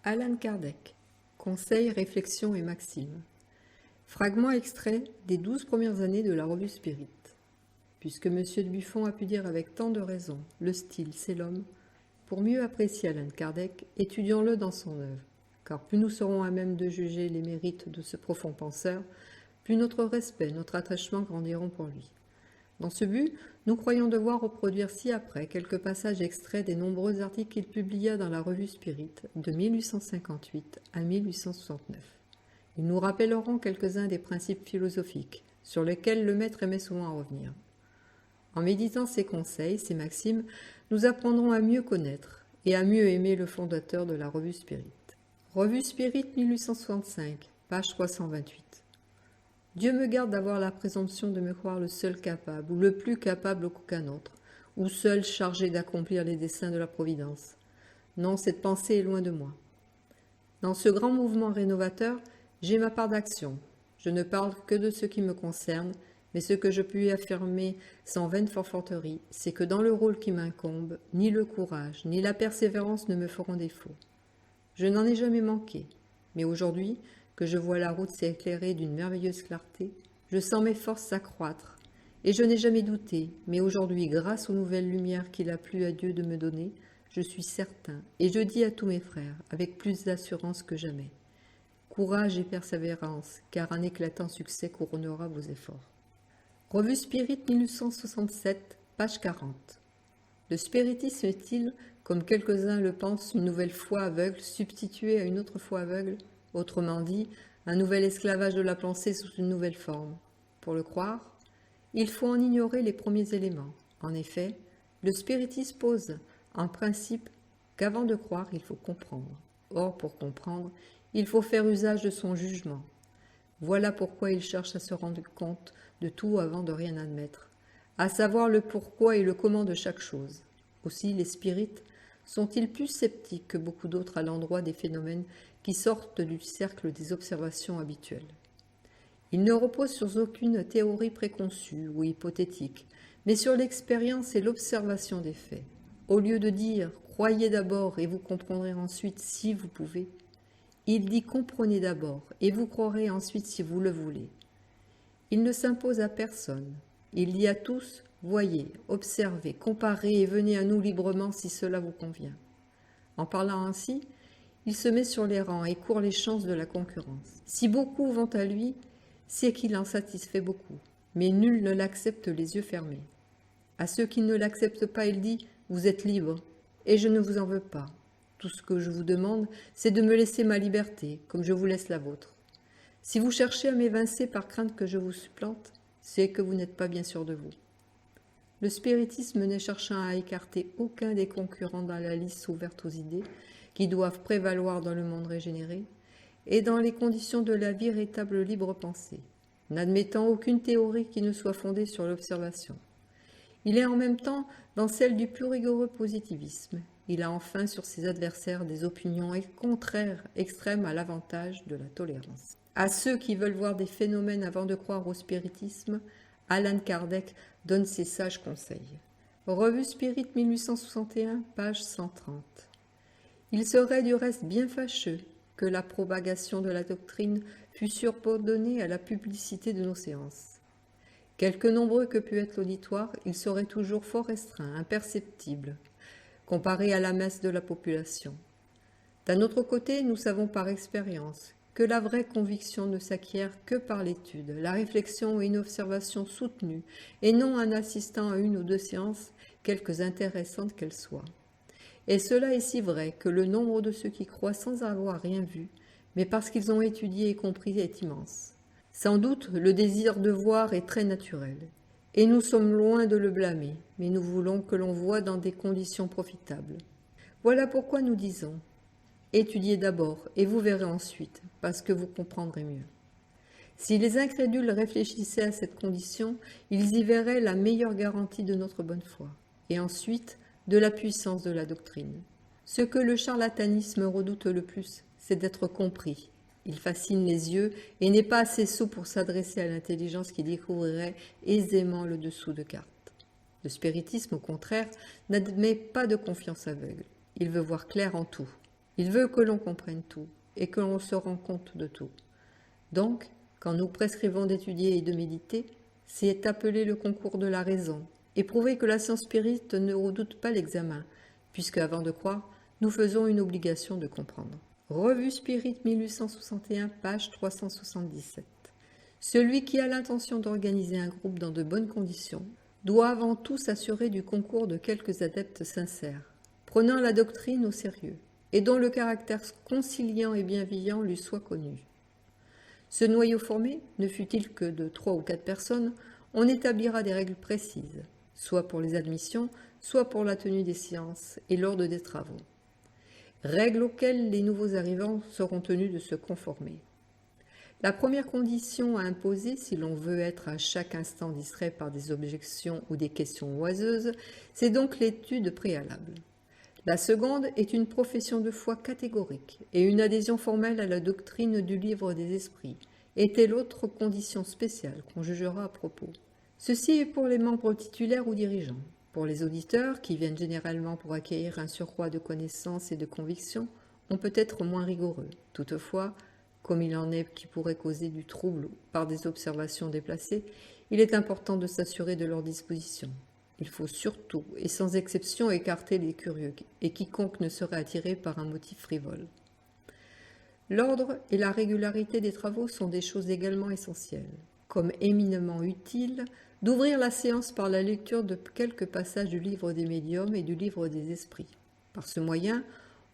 Alan Kardec. Conseils, réflexions et maximes. Fragment extrait des 12 premières années de la revue Spirit. Puisque M. de Buffon a pu dire avec tant de raison, le style, c'est l'homme, pour mieux apprécier Alan Kardec, étudions-le dans son œuvre, car plus nous serons à même de juger les mérites de ce profond penseur, plus notre respect, notre attachement grandiront pour lui. Dans ce but, nous croyons devoir reproduire ci-après quelques passages extraits des nombreux articles qu'il publia dans la revue Spirit de 1858 à 1869. Ils nous rappelleront quelques-uns des principes philosophiques sur lesquels le maître aimait souvent revenir. En méditant ces conseils, ces maximes, nous apprendrons à mieux connaître et à mieux aimer le fondateur de la revue Spirit. Revue Spirit 1865, page 328. Dieu me garde d'avoir la présomption de me croire le seul capable, ou le plus capable qu'aucun autre, ou seul chargé d'accomplir les desseins de la Providence. Non, cette pensée est loin de moi. Dans ce grand mouvement rénovateur, j'ai ma part d'action. Je ne parle que de ce qui me concerne, mais ce que je puis affirmer sans vaine forfanterie, c'est que dans le rôle qui m'incombe, ni le courage, ni la persévérance ne me feront défaut. Je n'en ai jamais manqué, mais aujourd'hui, que je vois la route s'éclairer d'une merveilleuse clarté, je sens mes forces s'accroître, et je n'ai jamais douté, mais aujourd'hui, grâce aux nouvelles lumières qu'il a plu à Dieu de me donner, je suis certain, et je dis à tous mes frères, avec plus d'assurance que jamais, courage et persévérance, car un éclatant succès couronnera vos efforts. Revue Spirit 1867, page 40. Le spiritisme est-il, comme quelques-uns le pensent, une nouvelle foi aveugle substituée à une autre foi aveugle? Autrement dit, un nouvel esclavage de la pensée sous une nouvelle forme. Pour le croire, il faut en ignorer les premiers éléments. En effet, le spiritisme pose en principe qu'avant de croire, il faut comprendre. Or, pour comprendre, il faut faire usage de son jugement. Voilà pourquoi il cherche à se rendre compte de tout avant de rien admettre, à savoir le pourquoi et le comment de chaque chose. Aussi, les spirites sont-ils plus sceptiques que beaucoup d'autres à l'endroit des phénomènes qui sortent du cercle des observations habituelles. Ils ne reposent sur aucune théorie préconçue ou hypothétique, mais sur l'expérience et l'observation des faits. Au lieu de dire « croyez d'abord et vous comprendrez ensuite si vous pouvez », il dit « comprenez d'abord et vous croirez ensuite si vous le voulez ». Il ne s'impose à personne. Il dit à tous « voyez, observez, comparez et venez à nous librement si cela vous convient ». En parlant ainsi, il se met sur les rangs et court les chances de la concurrence. Si beaucoup vont à lui, c'est qu'il en satisfait beaucoup, mais nul ne l'accepte les yeux fermés. À ceux qui ne l'acceptent pas, il dit « Vous êtes libres, et je ne vous en veux pas. Tout ce que je vous demande, c'est de me laisser ma liberté, comme je vous laisse la vôtre. Si vous cherchez à m'évincer par crainte que je vous supplante, c'est que vous n'êtes pas bien sûr de vous. » Le spiritisme n'est cherchant à écarter aucun des concurrents dans la liste ouverte aux idées, qui doivent prévaloir dans le monde régénéré, et dans les conditions de la véritable libre pensée, n'admettant aucune théorie qui ne soit fondée sur l'observation. Il est en même temps dans celle du plus rigoureux positivisme. Il a enfin sur ses adversaires des opinions contraires extrêmes à l'avantage de la tolérance. À ceux qui veulent voir des phénomènes avant de croire au spiritisme, Alan Kardec donne ses sages conseils. Revue Spirit 1861, page 130. Il serait du reste bien fâcheux que la propagation de la doctrine fût subordonnée à la publicité de nos séances. Quelque nombreux que pût être l'auditoire, il serait toujours fort restreint, imperceptible, comparé à la masse de la population. D'un autre côté, nous savons par expérience que la vraie conviction ne s'acquiert que par l'étude, la réflexion et une observation soutenue, et non en assistant à une ou deux séances, quelque intéressantes qu'elles soient. Et cela est si vrai que le nombre de ceux qui croient sans avoir rien vu, mais parce qu'ils ont étudié et compris, est immense. Sans doute, le désir de voir est très naturel, et nous sommes loin de le blâmer, mais nous voulons que l'on voie dans des conditions profitables. Voilà pourquoi nous disons « Étudiez d'abord, et vous verrez ensuite, parce que vous comprendrez mieux. » Si les incrédules réfléchissaient à cette condition, ils y verraient la meilleure garantie de notre bonne foi, et ensuite de la puissance de la doctrine. Ce que le charlatanisme redoute le plus, c'est d'être compris. Il fascine les yeux et n'est pas assez sot pour s'adresser à l'intelligence qui découvrirait aisément le dessous de carte. Le spiritisme, au contraire, n'admet pas de confiance aveugle. Il veut voir clair en tout. Il veut que l'on comprenne tout et que l'on se rende compte de tout. Donc, quand nous prescrivons d'étudier et de méditer, c'est appeler le concours de la raison et prouver que la science spirite ne redoute pas l'examen, puisque avant de croire, nous faisons une obligation de comprendre. Revue Spirit 1861, page 377. Celui qui a l'intention d'organiser un groupe dans de bonnes conditions doit avant tout s'assurer du concours de quelques adeptes sincères, prenant la doctrine au sérieux, et dont le caractère conciliant et bienveillant lui soit connu. Ce noyau formé, ne fût-il que de 3 ou 4 personnes, on établira des règles précises, soit pour les admissions, soit pour la tenue des séances et l'ordre des travaux. Règles auxquelles les nouveaux arrivants seront tenus de se conformer. La première condition à imposer, si l'on veut être à chaque instant distrait par des objections ou des questions oiseuses, c'est donc l'étude préalable. La seconde est une profession de foi catégorique et une adhésion formelle à la doctrine du livre des esprits, et telle autre condition spéciale qu'on jugera à propos. Ceci est pour les membres titulaires ou dirigeants. Pour les auditeurs, qui viennent généralement pour acquérir un surcroît de connaissances et de convictions, on peut être moins rigoureux. Toutefois, comme il en est qui pourrait causer du trouble par des observations déplacées, il est important de s'assurer de leur disposition. Il faut surtout et sans exception écarter les curieux et quiconque ne serait attiré par un motif frivole. L'ordre et la régularité des travaux sont des choses également essentielles, comme éminemment utile d'ouvrir la séance par la lecture de quelques passages du livre des médiums et du livre des esprits. Par ce moyen,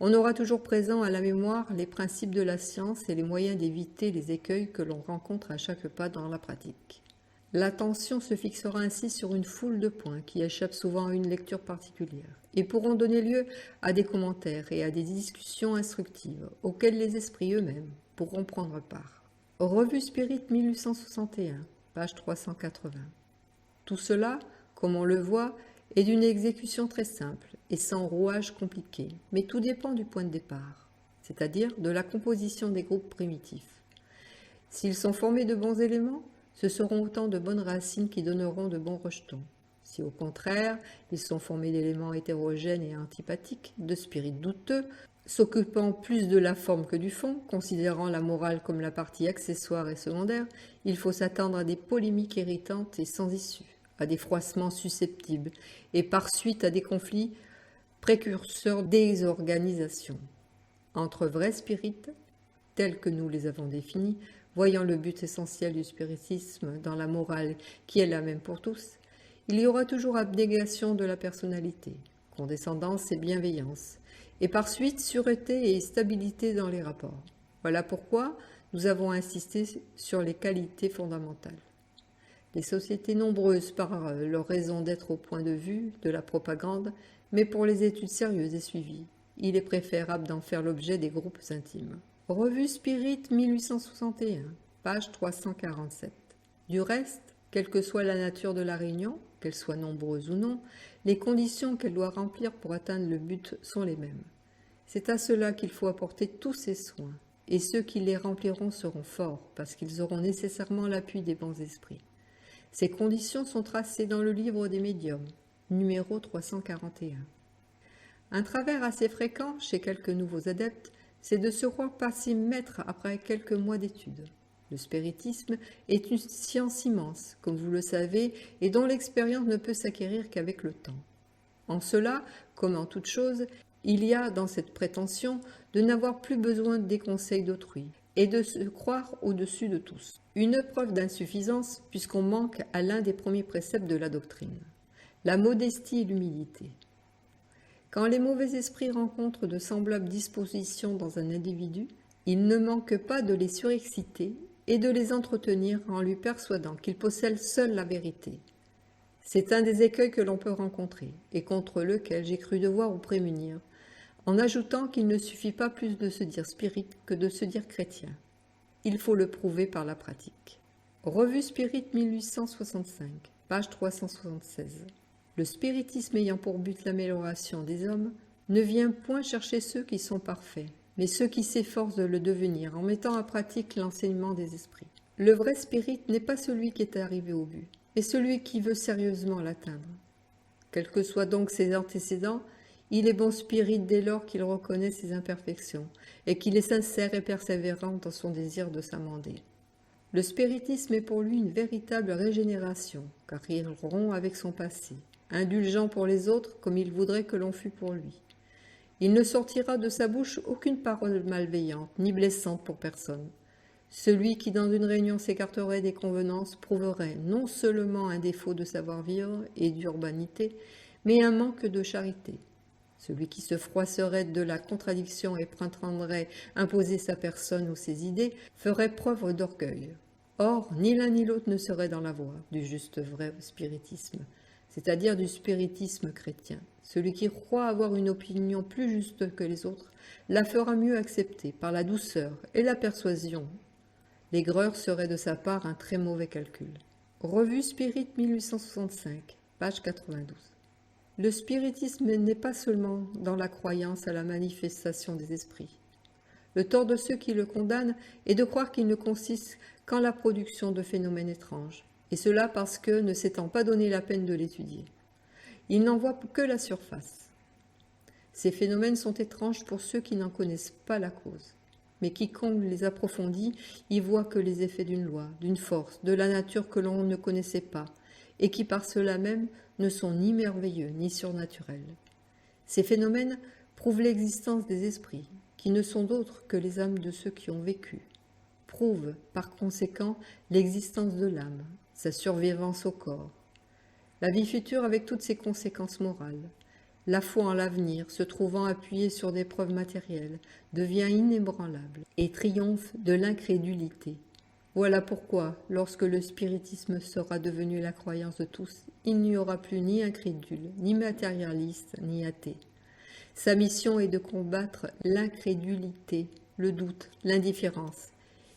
on aura toujours présent à la mémoire les principes de la science et les moyens d'éviter les écueils que l'on rencontre à chaque pas dans la pratique. L'attention se fixera ainsi sur une foule de points qui échappent souvent à une lecture particulière et pourront donner lieu à des commentaires et à des discussions instructives auxquelles les esprits eux-mêmes pourront prendre part. Revue Spirit 1861, page 380. Tout cela, comme on le voit, est d'une exécution très simple et sans rouage compliqué, mais tout dépend du point de départ, c'est-à-dire de la composition des groupes primitifs. S'ils sont formés de bons éléments, ce seront autant de bonnes racines qui donneront de bons rejetons. Si au contraire, ils sont formés d'éléments hétérogènes et antipathiques, de spirites douteux, s'occupant plus de la forme que du fond, considérant la morale comme la partie accessoire et secondaire, il faut s'attendre à des polémiques irritantes et sans issue, à des froissements susceptibles, et par suite à des conflits précurseurs des organisations. Entre vrais spirites, tels que nous les avons définis, voyant le but essentiel du spiritisme dans la morale qui est la même pour tous, il y aura toujours abnégation de la personnalité, condescendance et bienveillance, et par suite sûreté et stabilité dans les rapports. Voilà pourquoi nous avons insisté sur les qualités fondamentales. Les sociétés nombreuses par leur raison d'être au point de vue de la propagande, mais pour les études sérieuses et suivies, il est préférable d'en faire l'objet des groupes intimes. Revue Spirit 1861, page 347. Du reste, quelle que soit la nature de la réunion, qu'elle soit nombreuse ou non, les conditions qu'elle doit remplir pour atteindre le but sont les mêmes. C'est à cela qu'il faut apporter tous ses soins, et ceux qui les rempliront seront forts, parce qu'ils auront nécessairement l'appui des bons esprits. Ces conditions sont tracées dans le livre des médiums, numéro 341. Un travers assez fréquent chez quelques nouveaux adeptes, c'est de se croire passer maître après quelques mois d'études. Le spiritisme est une science immense, comme vous le savez, et dont l'expérience ne peut s'acquérir qu'avec le temps. En cela, comme en toute chose, il y a dans cette prétention de n'avoir plus besoin des conseils d'autrui et de se croire au-dessus de tous. Une preuve d'insuffisance puisqu'on manque à l'un des premiers préceptes de la doctrine, la modestie et l'humilité. Quand les mauvais esprits rencontrent de semblables dispositions dans un individu, il ne manque pas de les surexciter et de les entretenir en lui persuadant qu'il possède seul la vérité. C'est un des écueils que l'on peut rencontrer et contre lequel j'ai cru devoir vous prémunir, en ajoutant qu'il ne suffit pas plus de se dire spirit que de se dire chrétien. Il faut le prouver par la pratique. Revue Spirit 1865, page 376. Le spiritisme ayant pour but l'amélioration des hommes ne vient point chercher ceux qui sont parfaits, mais ceux qui s'efforcent de le devenir en mettant en pratique l'enseignement des esprits. Le vrai spirit n'est pas celui qui est arrivé au but, mais celui qui veut sérieusement l'atteindre. Quels que soient donc ses antécédents, Il est bon spirit dès lors qu'il reconnaît ses imperfections et qu'il est sincère et persévérant dans son désir de s'amender. Le spiritisme est pour lui une véritable régénération, car il rompt avec son passé, indulgent pour les autres comme il voudrait que l'on fût pour lui. Il ne sortira de sa bouche aucune parole malveillante, ni blessante pour personne. Celui qui dans une réunion s'écarterait des convenances prouverait non seulement un défaut de savoir-vivre et d'urbanité, mais un manque de charité. Celui qui se froisserait de la contradiction et prétendrait imposer sa personne ou ses idées ferait preuve d'orgueil. Or, ni l'un ni l'autre ne serait dans la voie du juste vrai spiritisme, c'est-à-dire du spiritisme chrétien. Celui qui croit avoir une opinion plus juste que les autres la fera mieux accepter par la douceur et la persuasion. L'aigreur serait de sa part un très mauvais calcul. Revue Spirit 1865, page 92. Le spiritisme n'est pas seulement dans la croyance à la manifestation des esprits. Le tort de ceux qui le condamnent est de croire qu'il ne consiste qu'en la production de phénomènes étranges, et cela parce que, ne s'étant pas donné la peine de l'étudier, ils n'en voient que la surface. Ces phénomènes sont étranges pour ceux qui n'en connaissent pas la cause, mais quiconque les approfondit y voit que les effets d'une loi, d'une force, de la nature que l'on ne connaissait pas, et qui par cela même ne sont ni merveilleux ni surnaturels. Ces phénomènes prouvent l'existence des esprits, qui ne sont d'autres que les âmes de ceux qui ont vécu, prouvent par conséquent l'existence de l'âme, sa survivance au corps, la vie future avec toutes ses conséquences morales. La foi en l'avenir, se trouvant appuyée sur des preuves matérielles, devient inébranlable et triomphe de l'incrédulité. Voilà pourquoi, lorsque le spiritisme sera devenu la croyance de tous, il n'y aura plus ni incrédule, ni matérialiste, ni athée. Sa mission est de combattre l'incrédulité, le doute, l'indifférence.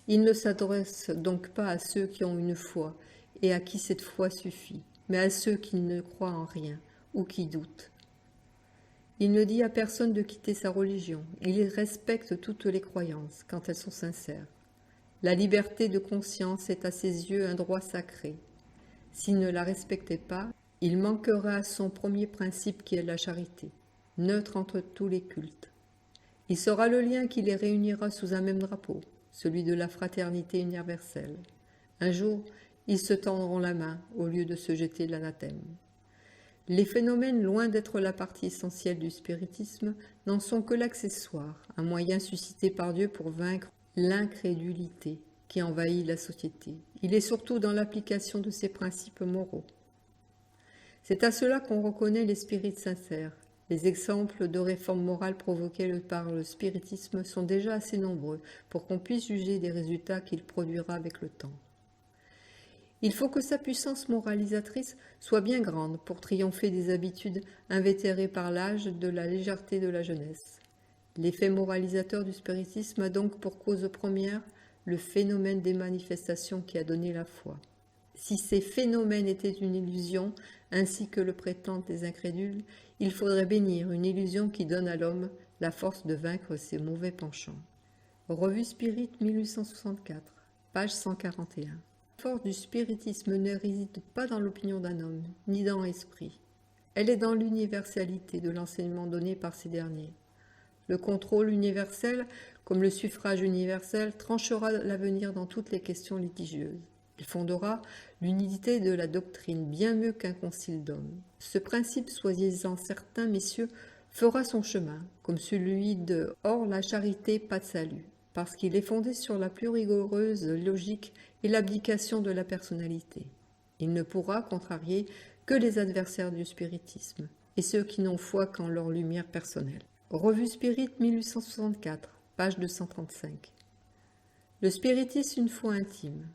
Il ne s'adresse donc pas à ceux qui ont une foi et à qui cette foi suffit, mais à ceux qui ne croient en rien ou qui doutent. Il ne dit à personne de quitter sa religion. Il respecte toutes les croyances quand elles sont sincères. La liberté de conscience est à ses yeux un droit sacré. S'il ne la respectait pas, il manquera à son premier principe qui est la charité, neutre entre tous les cultes. Il sera le lien qui les réunira sous un même drapeau, celui de la fraternité universelle. Un jour, ils se tendront la main au lieu de se jeter l'anathème. Les phénomènes, loin d'être la partie essentielle du spiritisme, n'en sont que l'accessoire, un moyen suscité par Dieu pour vaincre l'incrédulité qui envahit la société. Il est surtout dans l'application de ses principes moraux. C'est à cela qu'on reconnaît les spirites sincères. Les exemples de réformes morales provoquées par le spiritisme sont déjà assez nombreux pour qu'on puisse juger des résultats qu'il produira avec le temps. Il faut que sa puissance moralisatrice soit bien grande pour triompher des habitudes invétérées par l'âge de la légèreté de la jeunesse. L'effet moralisateur du spiritisme a donc pour cause première le phénomène des manifestations qui a donné la foi. Si ces phénomènes étaient une illusion, ainsi que le prétendent les incrédules, il faudrait bénir une illusion qui donne à l'homme la force de vaincre ses mauvais penchants. Revue Spirit 1864, page 141. La force du spiritisme ne réside pas dans l'opinion d'un homme, ni dans l'esprit. Elle est dans l'universalité de l'enseignement donné par ces derniers. Le contrôle universel, comme le suffrage universel, tranchera l'avenir dans toutes les questions litigieuses. Il fondera l'unité de la doctrine bien mieux qu'un concile d'hommes. Ce principe, soyez-en certains, messieurs, fera son chemin, comme celui de « Or la charité, pas de salut », parce qu'il est fondé sur la plus rigoureuse logique et l'abdication de la personnalité. Il ne pourra contrarier que les adversaires du spiritisme, et ceux qui n'ont foi qu'en leur lumière personnelle. Revue Spirit 1864, page 235. Le spiritisme, une foi intime.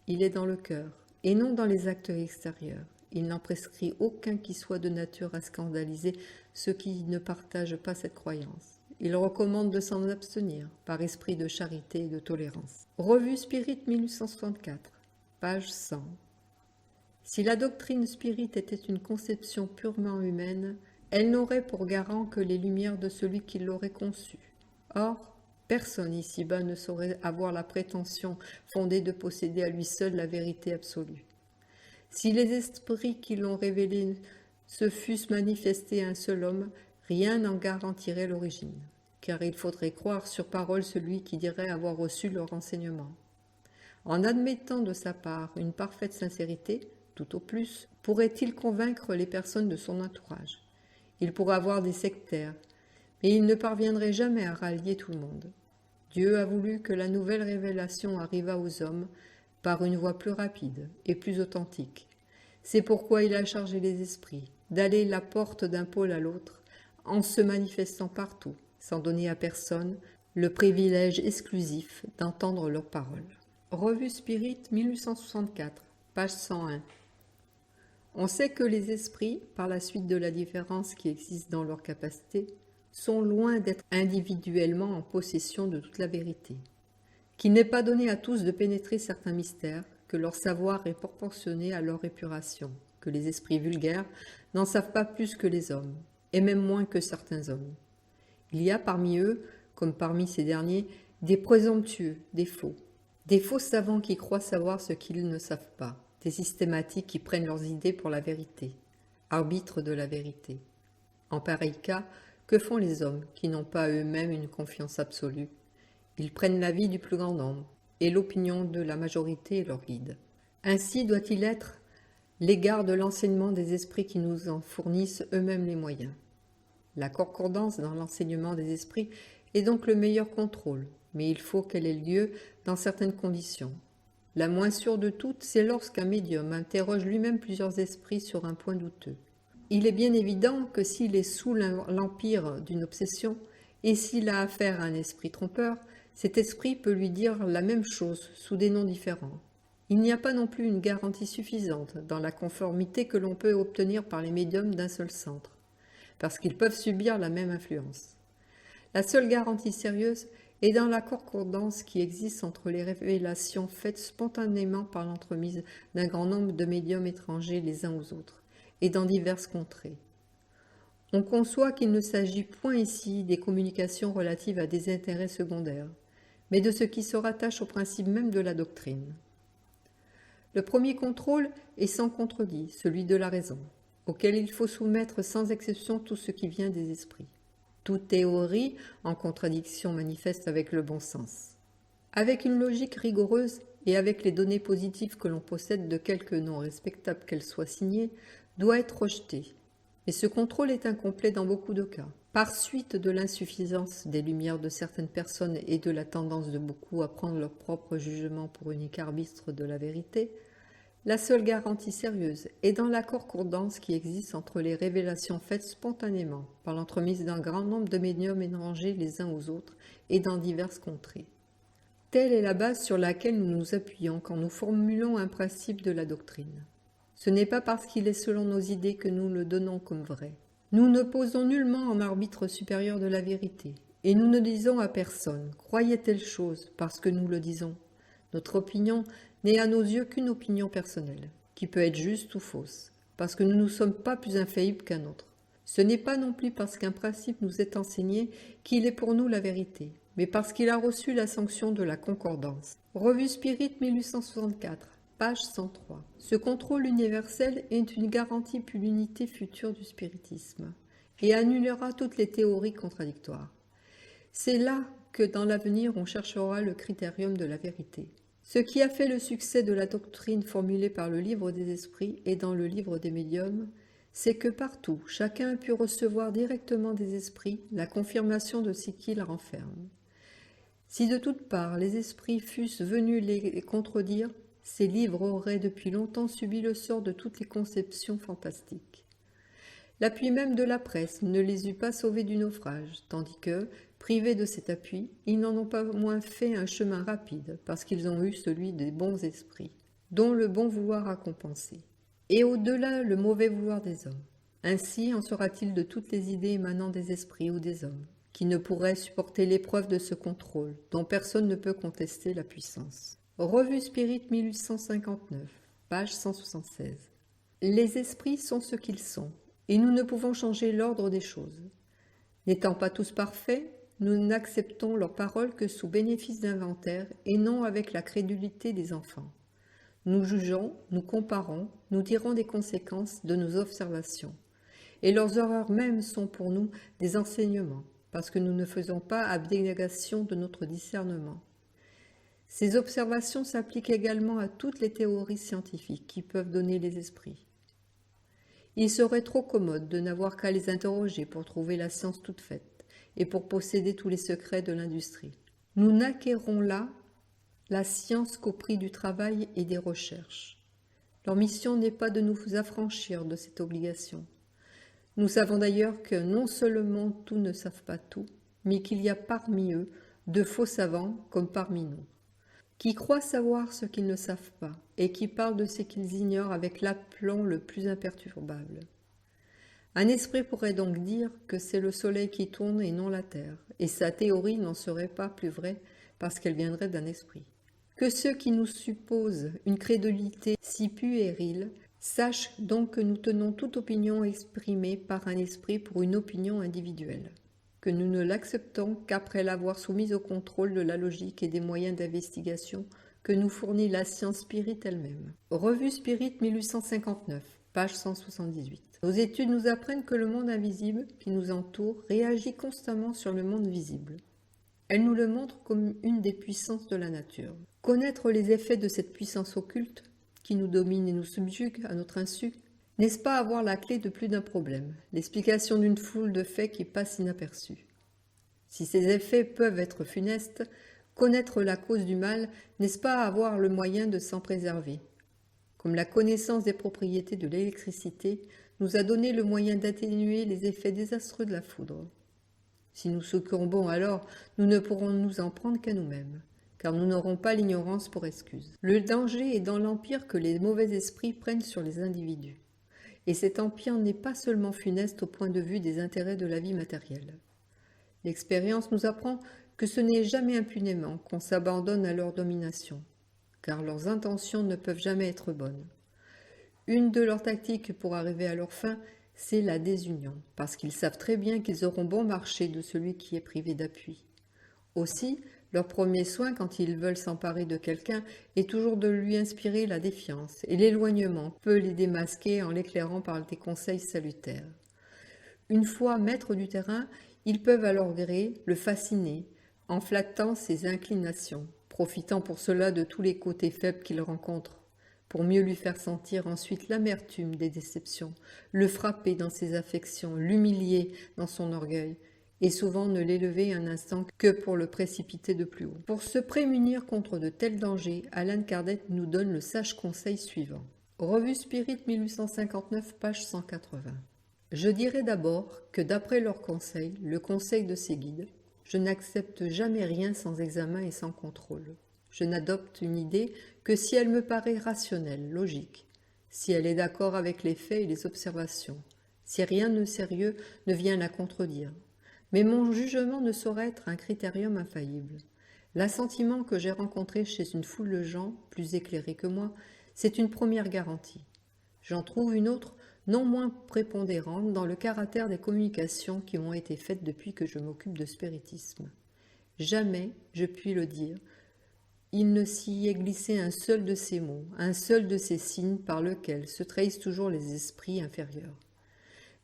Il est dans le cœur, et non dans les actes extérieurs. Il n'en prescrit aucun qui soit de nature à scandaliser ceux qui ne partagent pas cette croyance. Il recommande de s'en abstenir, par esprit de charité et de tolérance. Revue Spirit 1864, page 100. Si la doctrine spirit était une conception purement humaine, elle n'aurait pour garant que les lumières de celui qui l'aurait conçue. Or, personne ici-bas ne saurait avoir la prétention fondée de posséder à lui seul la vérité absolue. Si les esprits qui l'ont révélée se fussent manifestés à un seul homme, rien n'en garantirait l'origine, car il faudrait croire sur parole celui qui dirait avoir reçu le renseignement. En admettant de sa part une parfaite sincérité, tout au plus, pourrait-il convaincre les personnes de son entourage. Il pourrait avoir des sectaires, mais il ne parviendrait jamais à rallier tout le monde. Dieu a voulu que la nouvelle révélation arrivât aux hommes par une voie plus rapide et plus authentique. C'est pourquoi il a chargé les esprits d'aller la porte d'un pôle à l'autre, en se manifestant partout, sans donner à personne le privilège exclusif d'entendre leurs paroles. Revue Spirit 1864, page 101. On sait que les esprits, par la suite de la différence qui existe dans leur capacité, sont loin d'être individuellement en possession de toute la vérité, qu'il n'est pas donné à tous de pénétrer certains mystères, que leur savoir est proportionné à leur épuration, que les esprits vulgaires n'en savent pas plus que les hommes, et même moins que certains hommes. Il y a parmi eux, comme parmi ces derniers, des présomptueux, des faux savants qui croient savoir ce qu'ils ne savent pas, des systématiques qui prennent leurs idées pour la vérité, arbitres de la vérité. En pareil cas, que font les hommes qui n'ont pas eux-mêmes une confiance absolue? Ils prennent l'avis du plus grand nombre, et l'opinion de la majorité est leur guide. Ainsi doit-il être l'égard de l'enseignement des esprits qui nous en fournissent eux-mêmes les moyens. La concordance dans l'enseignement des esprits est donc le meilleur contrôle, mais il faut qu'elle ait lieu dans certaines conditions. La moins sûre de toutes, c'est lorsqu'un médium interroge lui-même plusieurs esprits sur un point douteux. Il est bien évident que s'il est sous l'empire d'une obsession, et s'il a affaire à un esprit trompeur, cet esprit peut lui dire la même chose sous des noms différents. Il n'y a pas non plus une garantie suffisante dans la conformité que l'on peut obtenir par les médiums d'un seul centre, parce qu'ils peuvent subir la même influence. La seule garantie sérieuse est dans la concordance qui existe entre les révélations faites spontanément par l'entremise d'un grand nombre de médiums étrangers les uns aux autres, et dans diverses contrées. On conçoit qu'il ne s'agit point ici des communications relatives à des intérêts secondaires, mais de ce qui se rattache au principe même de la doctrine. Le premier contrôle est sans contredit, celui de la raison, auquel il faut soumettre sans exception tout ce qui vient des esprits. Toute théorie en contradiction manifeste avec le bon sens. Avec une logique rigoureuse et avec les données positives que l'on possède de quelque nom respectable qu'elles soient signées, doit être rejetée. Mais ce contrôle est incomplet dans beaucoup de cas. Par suite de l'insuffisance des lumières de certaines personnes et de la tendance de beaucoup à prendre leur propre jugement pour unique arbitre de la vérité, la seule garantie sérieuse est dans la concordance qui existe entre les révélations faites spontanément par l'entremise d'un grand nombre de médiums mélangés les uns aux autres et dans diverses contrées. Telle est la base sur laquelle nous nous appuyons quand nous formulons un principe de la doctrine. Ce n'est pas parce qu'il est selon nos idées que nous le donnons comme vrai. Nous ne posons nullement en arbitre supérieur de la vérité, et nous ne disons à personne « croyez telle chose » parce que nous le disons. Notre opinion n'est à nos yeux qu'une opinion personnelle, qui peut être juste ou fausse, parce que nous ne sommes pas plus infaillibles qu'un autre. Ce n'est pas non plus parce qu'un principe nous est enseigné qu'il est pour nous la vérité, mais parce qu'il a reçu la sanction de la concordance. Revue Spirit 1864, page 103. Ce contrôle universel est une garantie pour l'unité future du spiritisme, et annulera toutes les théories contradictoires. C'est là que dans l'avenir on cherchera le critérium de la vérité. Ce qui a fait le succès de la doctrine formulée par le livre des esprits et dans le livre des médiums, c'est que partout, chacun a pu recevoir directement des esprits la confirmation de ce qu'ils renferment. Si de toutes parts les esprits fussent venus les contredire, ces livres auraient depuis longtemps subi le sort de toutes les conceptions fantastiques. L'appui même de la presse ne les eût pas sauvés du naufrage, tandis que, privés de cet appui, ils n'en ont pas moins fait un chemin rapide, parce qu'ils ont eu celui des bons esprits, dont le bon vouloir a compensé, et au-delà le mauvais vouloir des hommes. Ainsi en sera-t-il de toutes les idées émanant des esprits ou des hommes, qui ne pourraient supporter l'épreuve de ce contrôle, dont personne ne peut contester la puissance. Revue Spirit 1859, page 176. Les esprits sont ce qu'ils sont, et nous ne pouvons changer l'ordre des choses. N'étant pas tous parfaits, nous n'acceptons leurs paroles que sous bénéfice d'inventaire et non avec la crédulité des enfants. Nous jugeons, nous comparons, nous tirons des conséquences de nos observations. et leurs erreurs mêmes sont pour nous des enseignements, parce que nous ne faisons pas abnégation de notre discernement. Ces observations s'appliquent également à toutes les théories scientifiques qui peuvent donner les esprits. Il serait trop commode de n'avoir qu'à les interroger pour trouver la science toute faite et pour posséder tous les secrets de l'industrie. Nous n'acquérons là la science qu'au prix du travail et des recherches. Leur mission n'est pas de nous affranchir de cette obligation. Nous savons d'ailleurs que non seulement tous ne savent pas tout, mais qu'il y a parmi eux de faux savants comme parmi nous, qui croient savoir ce qu'ils ne savent pas et qui parlent de ce qu'ils ignorent avec l'aplomb le plus imperturbable. Un esprit pourrait donc dire que c'est le soleil qui tourne et non la terre, et sa théorie n'en serait pas plus vraie parce qu'elle viendrait d'un esprit. Que ceux qui nous supposent une crédulité si puérile sachent donc que nous tenons toute opinion exprimée par un esprit pour une opinion individuelle, que nous ne l'acceptons qu'après l'avoir soumise au contrôle de la logique et des moyens d'investigation que nous fournit la science Spirit elle-même. Revue Spirit 1859, page 178. Nos études nous apprennent que le monde invisible qui nous entoure réagit constamment sur le monde visible. Elles nous le montrent comme une des puissances de la nature. Connaître les effets de cette puissance occulte, qui nous domine et nous subjugue à notre insu, n'est-ce pas avoir la clé de plus d'un problème, l'explication d'une foule de faits qui passent inaperçus? Si ces effets peuvent être funestes, connaître la cause du mal, n'est-ce pas avoir le moyen de s'en préserver? Comme la connaissance des propriétés de l'électricité nous a donné le moyen d'atténuer les effets désastreux de la foudre. Si nous succombons alors, nous ne pourrons nous en prendre qu'à nous-mêmes, car nous n'aurons pas l'ignorance pour excuse. Le danger est dans l'empire que les mauvais esprits prennent sur les individus. Et cet empire n'est pas seulement funeste au point de vue des intérêts de la vie matérielle. L'expérience nous apprend que ce n'est jamais impunément qu'on s'abandonne à leur domination, car leurs intentions ne peuvent jamais être bonnes. Une de leurs tactiques pour arriver à leur fin, c'est la désunion, parce qu'ils savent très bien qu'ils auront bon marché de celui qui est privé d'appui. Aussi, leur premier soin quand ils veulent s'emparer de quelqu'un est toujours de lui inspirer la défiance, et l'éloignement peut les démasquer en l'éclairant par des conseils salutaires. Une fois maîtres du terrain, ils peuvent à leur gré le fasciner, en flattant ses inclinations, profitant pour cela de tous les côtés faibles qu'ils rencontrent, pour mieux lui faire sentir ensuite l'amertume des déceptions, le frapper dans ses affections, l'humilier dans son orgueil, et souvent ne l'élever un instant que pour le précipiter de plus haut. Pour se prémunir contre de tels dangers, Alan Kardec nous donne le sage conseil suivant. Revue Spirit 1859, page 180. Je dirais d'abord que d'après leur conseil, le conseil de ces guides, je n'accepte jamais rien sans examen et sans contrôle. Je n'adopte une idée que si elle me paraît rationnelle, logique, si elle est d'accord avec les faits et les observations, si rien de sérieux ne vient la contredire. Mais mon jugement ne saurait être un critérium infaillible. L'assentiment que j'ai rencontré chez une foule de gens plus éclairés que moi, c'est une première garantie. J'en trouve une autre non moins prépondérante dans le caractère des communications qui m'ont été faites depuis que je m'occupe de spiritisme. Jamais, je puis le dire, il ne s'y est glissé un seul de ces mots, un seul de ces signes par lesquels se trahissent toujours les esprits inférieurs.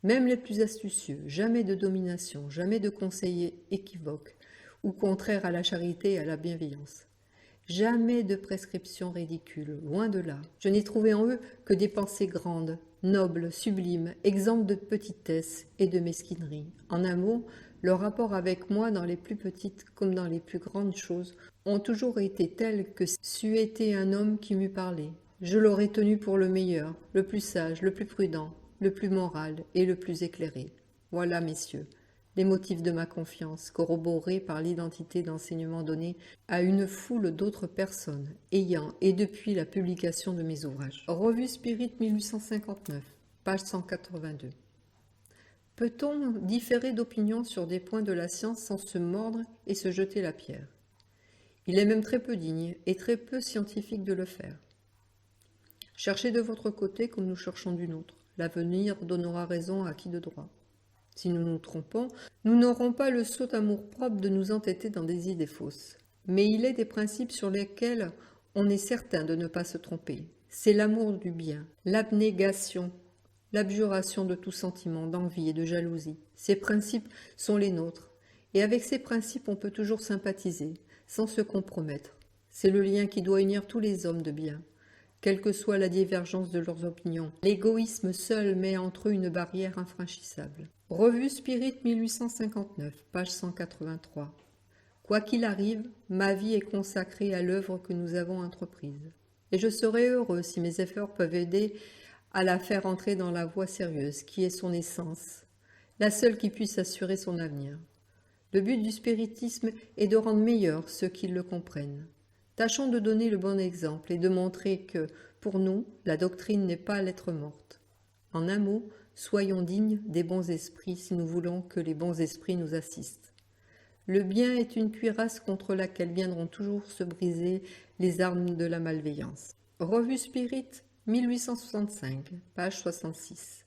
Même les plus astucieux, jamais de domination, jamais de conseils équivoques ou contraires à la charité et à la bienveillance. Jamais de prescriptions ridicules, loin de là. Je n'ai trouvé en eux que des pensées grandes, nobles, sublimes, exemptes de petitesse et de mesquinerie. En un mot, leur rapport avec moi dans les plus petites comme dans les plus grandes choses ont toujours été tels que c'eût été un homme qui m'eût parlé. Je l'aurais tenu pour le meilleur, le plus sage, le plus prudent, le plus moral et le plus éclairé. Voilà, messieurs, les motifs de ma confiance, corroborés par l'identité d'enseignements donnés à une foule d'autres personnes, ayant et depuis la publication de mes ouvrages. Revue Spirit 1859, page 182. Peut-on différer d'opinion sur des points de la science sans se mordre et se jeter la pierre? Il est même très peu digne et très peu scientifique de le faire. Cherchez de votre côté comme nous cherchons du nôtre. L'avenir donnera raison à qui de droit. Si nous nous trompons, nous n'aurons pas le sot amour-propre de nous entêter dans des idées fausses. Mais il est des principes sur lesquels on est certain de ne pas se tromper. C'est l'amour du bien, l'abnégation l'abjuration de tout sentiment d'envie et de jalousie. Ces principes sont les nôtres, et avec ces principes on peut toujours sympathiser, sans se compromettre. C'est le lien qui doit unir tous les hommes de bien, quelle que soit la divergence de leurs opinions. L'égoïsme seul met entre eux une barrière infranchissable. Revue Spirit 1859, page 183. Quoi qu'il arrive, ma vie est consacrée à l'œuvre que nous avons entreprise. Et je serai heureux si mes efforts peuvent aider à la faire entrer dans la voie sérieuse, qui est son essence, la seule qui puisse assurer son avenir. Le but du spiritisme est de rendre meilleurs ceux qui le comprennent. Tâchons de donner le bon exemple et de montrer que, pour nous, la doctrine n'est pas lettre morte. En un mot, soyons dignes des bons esprits si nous voulons que les bons esprits nous assistent. Le bien est une cuirasse contre laquelle viendront toujours se briser les armes de la malveillance. Revue Spirit, 1865, page 66.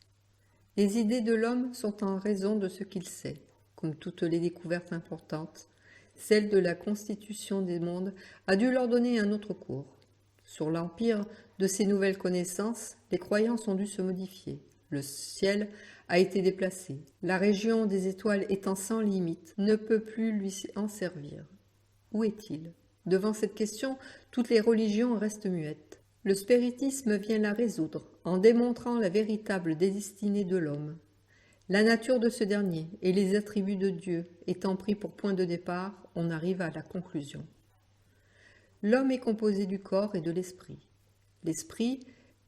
Les idées de l'homme sont en raison de ce qu'il sait, comme toutes les découvertes importantes. Celle de la constitution des mondes a dû leur donner un autre cours. Sur l'empire de ces nouvelles connaissances, les croyances ont dû se modifier. Le ciel a été déplacé. La région des étoiles étant sans limite, ne peut plus lui en servir. Où est-il? Devant cette question, toutes les religions restent muettes. Le spiritisme vient la résoudre en démontrant la véritable destinée de l'homme. La nature de ce dernier et les attributs de Dieu étant pris pour point de départ, on arrive à la conclusion. L'homme est composé du corps et de l'esprit. L'esprit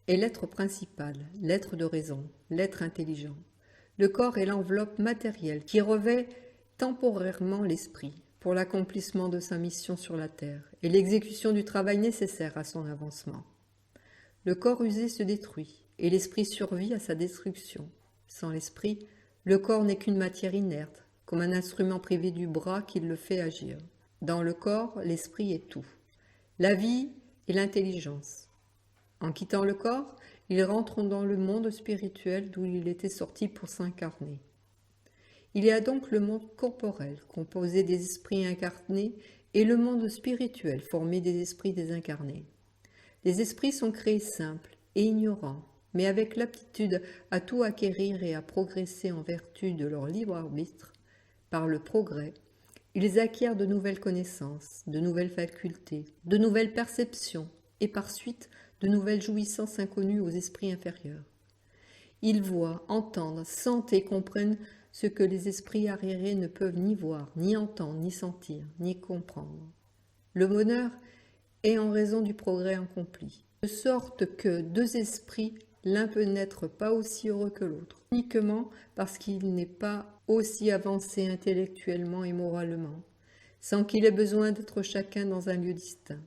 est l'être principal, l'être de raison, l'être intelligent. Le corps est l'enveloppe matérielle qui revêt temporairement l'esprit pour l'accomplissement de sa mission sur la terre et l'exécution du travail nécessaire à son avancement. Le corps usé se détruit et l'esprit survit à sa destruction. Sans l'esprit, le corps n'est qu'une matière inerte, comme un instrument privé du bras qui le fait agir. Dans le corps, l'esprit est tout. La vie et l'intelligence. En quittant le corps, il rentre dans le monde spirituel d'où il était sorti pour s'incarner. Il y a donc le monde corporel, composé des esprits incarnés, et le monde spirituel, formé des esprits désincarnés. Les esprits sont créés simples et ignorants, mais avec l'aptitude à tout acquérir et à progresser en vertu de leur libre arbitre, par le progrès, ils acquièrent de nouvelles connaissances, de nouvelles facultés, de nouvelles perceptions, et par suite de nouvelles jouissances inconnues aux esprits inférieurs. Ils voient, entendent, sentent et comprennent ce que les esprits arriérés ne peuvent ni voir, ni entendre, ni sentir, ni comprendre. Le bonheur est en raison du progrès accompli, de sorte que deux esprits, l'un peut n'être pas aussi heureux que l'autre, uniquement parce qu'il n'est pas aussi avancé intellectuellement et moralement, sans qu'il ait besoin d'être chacun dans un lieu distinct.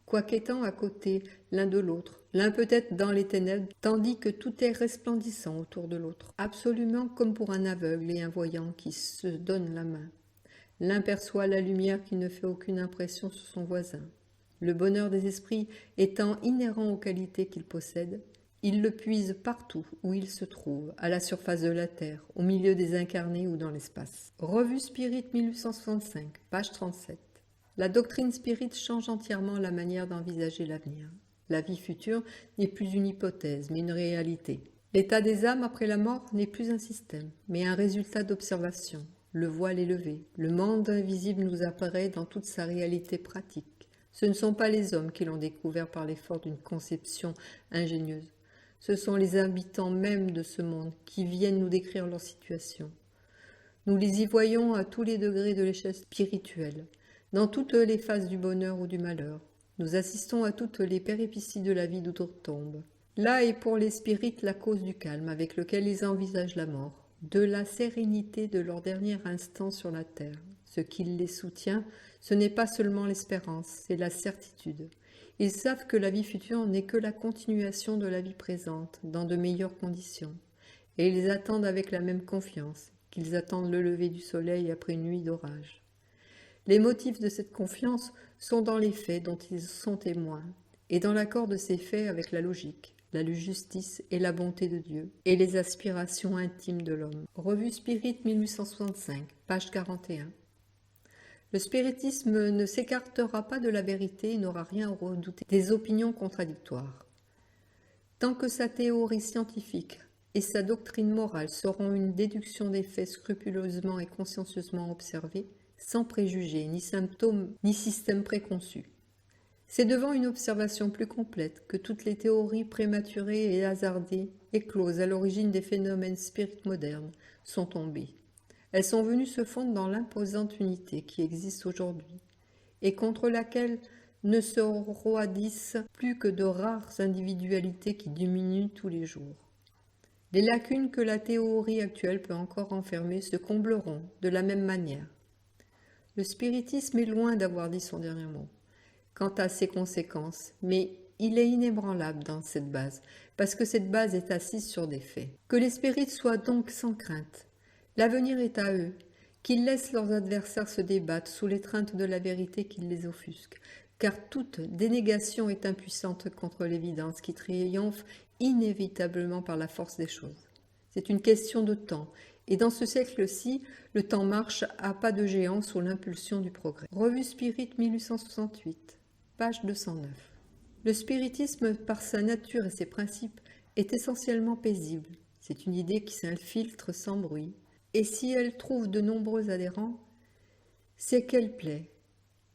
Quoiqu'étant à côté l'un de l'autre, l'un peut être dans les ténèbres, tandis que tout est resplendissant autour de l'autre, absolument comme pour un aveugle et un voyant qui se donnent la main. L'un perçoit la lumière qui ne fait aucune impression sur son voisin. Le bonheur des esprits étant inhérent aux qualités qu'ils possèdent, ils le puisent partout où ils se trouvent, à la surface de la terre, au milieu des incarnés ou dans l'espace. Revue Spirit 1865, page 37. La doctrine spirit change entièrement la manière d'envisager l'avenir. La vie future n'est plus une hypothèse, mais une réalité. L'état des âmes après la mort n'est plus un système, mais un résultat d'observation. Le voile est levé. Le monde invisible nous apparaît dans toute sa réalité pratique. Ce ne sont pas les hommes qui l'ont découvert par l'effort d'une conception ingénieuse. Ce sont les habitants même de ce monde qui viennent nous décrire leur situation. Nous les y voyons à tous les degrés de l'échelle spirituelle, dans toutes les phases du bonheur ou du malheur. Nous assistons à toutes les péripéties de la vie d'outre-tombe. Là est pour les spirites la cause du calme avec lequel ils envisagent la mort, de la sérénité de leur dernier instant sur la terre. Ce qui les soutient, ce n'est pas seulement l'espérance, c'est la certitude. Ils savent que la vie future n'est que la continuation de la vie présente, dans de meilleures conditions. Et ils attendent avec la même confiance qu'ils attendent le lever du soleil après une nuit d'orage. Les motifs de cette confiance sont dans les faits dont ils sont témoins, et dans l'accord de ces faits avec la logique, la justice et la bonté de Dieu, et les aspirations intimes de l'homme. Revue Spirit 1865, page 41. Le spiritisme ne s'écartera pas de la vérité et n'aura rien à redouter des opinions contradictoires. Tant que sa théorie scientifique et sa doctrine morale seront une déduction des faits scrupuleusement et consciencieusement observés, sans préjugés, ni symptômes, ni système préconçu. C'est devant une observation plus complète que toutes les théories prématurées et hasardées, écloses à l'origine des phénomènes spirites modernes, sont tombées. Elles sont venues se fondre dans l'imposante unité qui existe aujourd'hui, et contre laquelle ne se roidissent plus que de rares individualités qui diminuent tous les jours. Les lacunes que la théorie actuelle peut encore renfermer se combleront de la même manière. Le spiritisme est loin d'avoir dit son dernier mot quant à ses conséquences, mais il est inébranlable dans cette base, parce que cette base est assise sur des faits. Que les spirites soient donc sans crainte. L'avenir est à eux, qu'ils laissent leurs adversaires se débattre sous l'étreinte de la vérité qui les offusque, car toute dénégation est impuissante contre l'évidence qui triomphe inévitablement par la force des choses. C'est une question de temps, et dans ce siècle-ci, le temps marche à pas de géant sous l'impulsion du progrès. Revue Spirit 1868, page 209. Le spiritisme, par sa nature et ses principes, est essentiellement paisible. C'est une idée qui s'infiltre sans bruit, et si elle trouve de nombreux adhérents, c'est qu'elle plaît.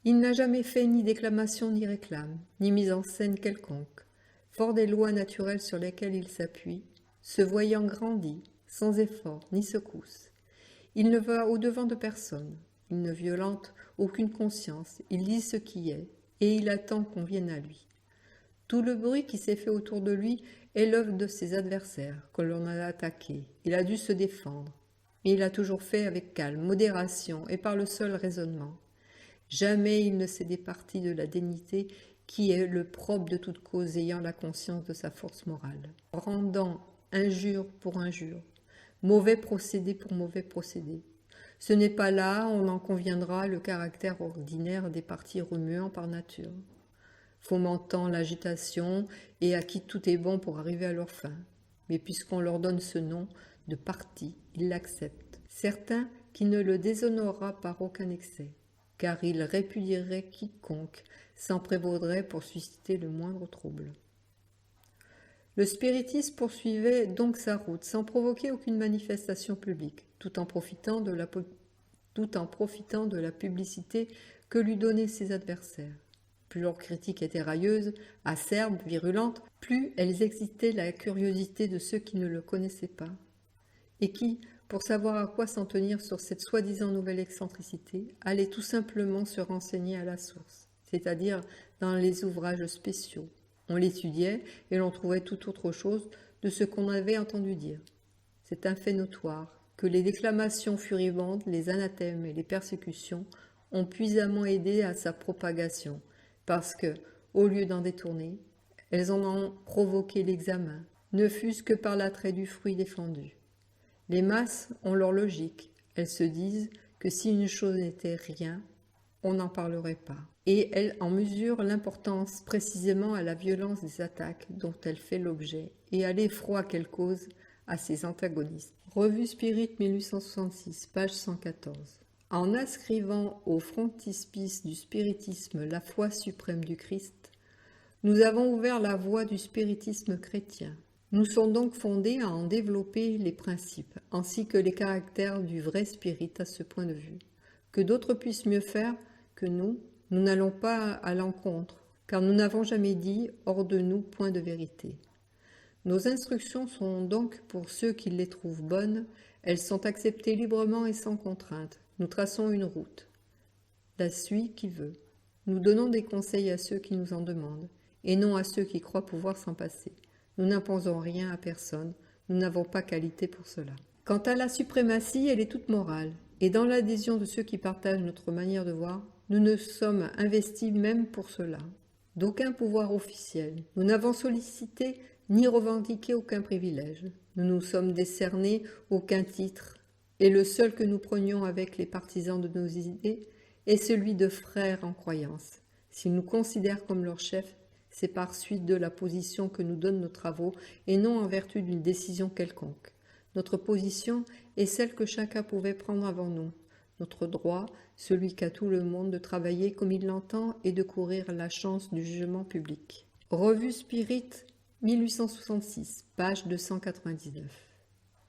Il n'a jamais fait ni déclamation ni réclame, ni mise en scène quelconque. Fort des lois naturelles sur lesquelles il s'appuie, se voyant grandi, sans effort ni secousse. Il ne va au-devant de personne, il ne violente aucune conscience, il dit ce qui est, et il attend qu'on vienne à lui. Tout le bruit qui s'est fait autour de lui est l'œuvre de ses adversaires, que l'on a attaqués. Il a dû se défendre, mais il a toujours fait avec calme, modération et par le seul raisonnement. Jamais il ne s'est départi de la dignité qui est le propre de toute cause ayant la conscience de sa force morale, rendant injure pour injure, mauvais procédé pour mauvais procédé. Ce n'est pas là, on en conviendra, le caractère ordinaire des partis remuants par nature, fomentant l'agitation et à qui tout est bon pour arriver à leur fin. Mais puisqu'on leur donne ce nom de parti, ils l'acceptent. Certains qui ne le déshonorera par aucun excès, car il répudierait quiconque s'en prévaudrait pour susciter le moindre trouble. Le spiritisme poursuivait donc sa route sans provoquer aucune manifestation publique, tout en profitant de la publicité que lui donnaient ses adversaires. Plus leurs critiques étaient railleuses, acerbes, virulentes, plus elles excitaient la curiosité de ceux qui ne le connaissaient pas, et qui, pour savoir à quoi s'en tenir sur cette soi-disant nouvelle excentricité, allaient tout simplement se renseigner à la source, c'est-à-dire dans les ouvrages spéciaux. On l'étudiait et l'on trouvait tout autre chose de ce qu'on avait entendu dire. C'est un fait notoire que les déclamations furibondes, les anathèmes et les persécutions ont puissamment aidé à sa propagation, parce que, au lieu d'en détourner, elles en ont provoqué l'examen, ne fût-ce que par l'attrait du fruit défendu. Les masses ont leur logique, elles se disent que si une chose n'était rien, on n'en parlerait pas. Et elle en mesure l'importance précisément à la violence des attaques dont elle fait l'objet et à l'effroi qu'elle cause à ses antagonistes. Revue Spirit 1866, page 114. En inscrivant au frontispice du spiritisme la foi suprême du Christ, nous avons ouvert la voie du spiritisme chrétien. Nous sommes donc fondés à en développer les principes, ainsi que les caractères du vrai spirit à ce point de vue. Que d'autres puissent mieux faire que nous n'allons pas à l'encontre, car nous n'avons jamais dit hors de nous point de vérité. Nos instructions sont donc pour ceux qui les trouvent bonnes, elles sont acceptées librement et sans contrainte. Nous traçons une route. La suit qui veut. Nous donnons des conseils à ceux qui nous en demandent, et non à ceux qui croient pouvoir s'en passer. Nous n'imposons rien à personne, nous n'avons pas qualité pour cela. Quant à la suprématie, elle est toute morale, et dans l'adhésion de ceux qui partagent notre manière de voir, nous ne sommes investis même pour cela d'aucun pouvoir officiel. Nous n'avons sollicité ni revendiqué aucun privilège. Nous nous sommes décernés aucun titre, et le seul que nous prenions avec les partisans de nos idées est celui de frères en croyance. S'ils nous considèrent comme leur chef, c'est par suite de la position que nous donnent nos travaux et non en vertu d'une décision quelconque. Notre position est celle que chacun pouvait prendre avant nous. Notre droit, celui qu'a tout le monde de travailler comme il l'entend et de courir la chance du jugement public. Revue Spirit 1866, page 299.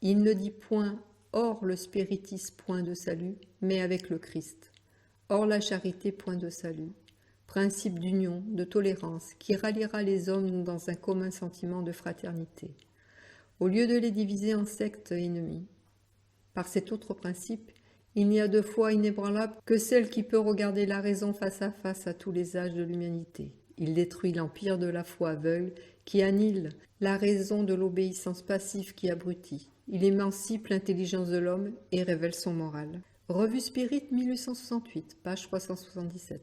Il ne dit point « hors le spiritisme, point de salut », mais avec le Christ. Hors la charité, point de salut. Principe d'union, de tolérance, qui ralliera les hommes dans un commun sentiment de fraternité, au lieu de les diviser en sectes ennemies. Par cet autre principe, il n'y a de foi inébranlable que celle qui peut regarder la raison face à tous les âges de l'humanité. Il détruit l'empire de la foi aveugle qui annihile la raison de l'obéissance passive qui abrutit. Il émancipe l'intelligence de l'homme et révèle son moral. Revue Spirit 1868, page 377.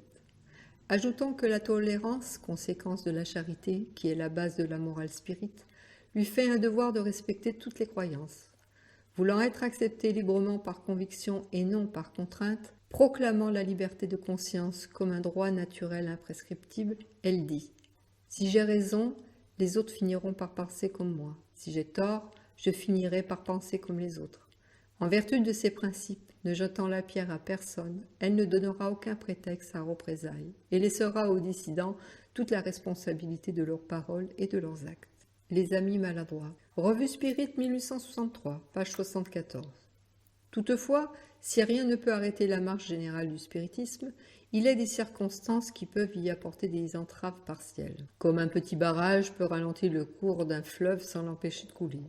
Ajoutons que la tolérance, conséquence de la charité, qui est la base de la morale spirit, lui fait un devoir de respecter toutes les croyances. Voulant être acceptée librement par conviction et non par contrainte, proclamant la liberté de conscience comme un droit naturel imprescriptible, elle dit « Si j'ai raison, les autres finiront par penser comme moi. Si j'ai tort, je finirai par penser comme les autres. » En vertu de ces principes, ne jetant la pierre à personne, elle ne donnera aucun prétexte à représailles et laissera aux dissidents toute la responsabilité de leurs paroles et de leurs actes. Les amis maladroits. Revue Spirit 1863, page 74. Toutefois, si rien ne peut arrêter la marche générale du spiritisme, il est des circonstances qui peuvent y apporter des entraves partielles, comme un petit barrage peut ralentir le cours d'un fleuve sans l'empêcher de couler.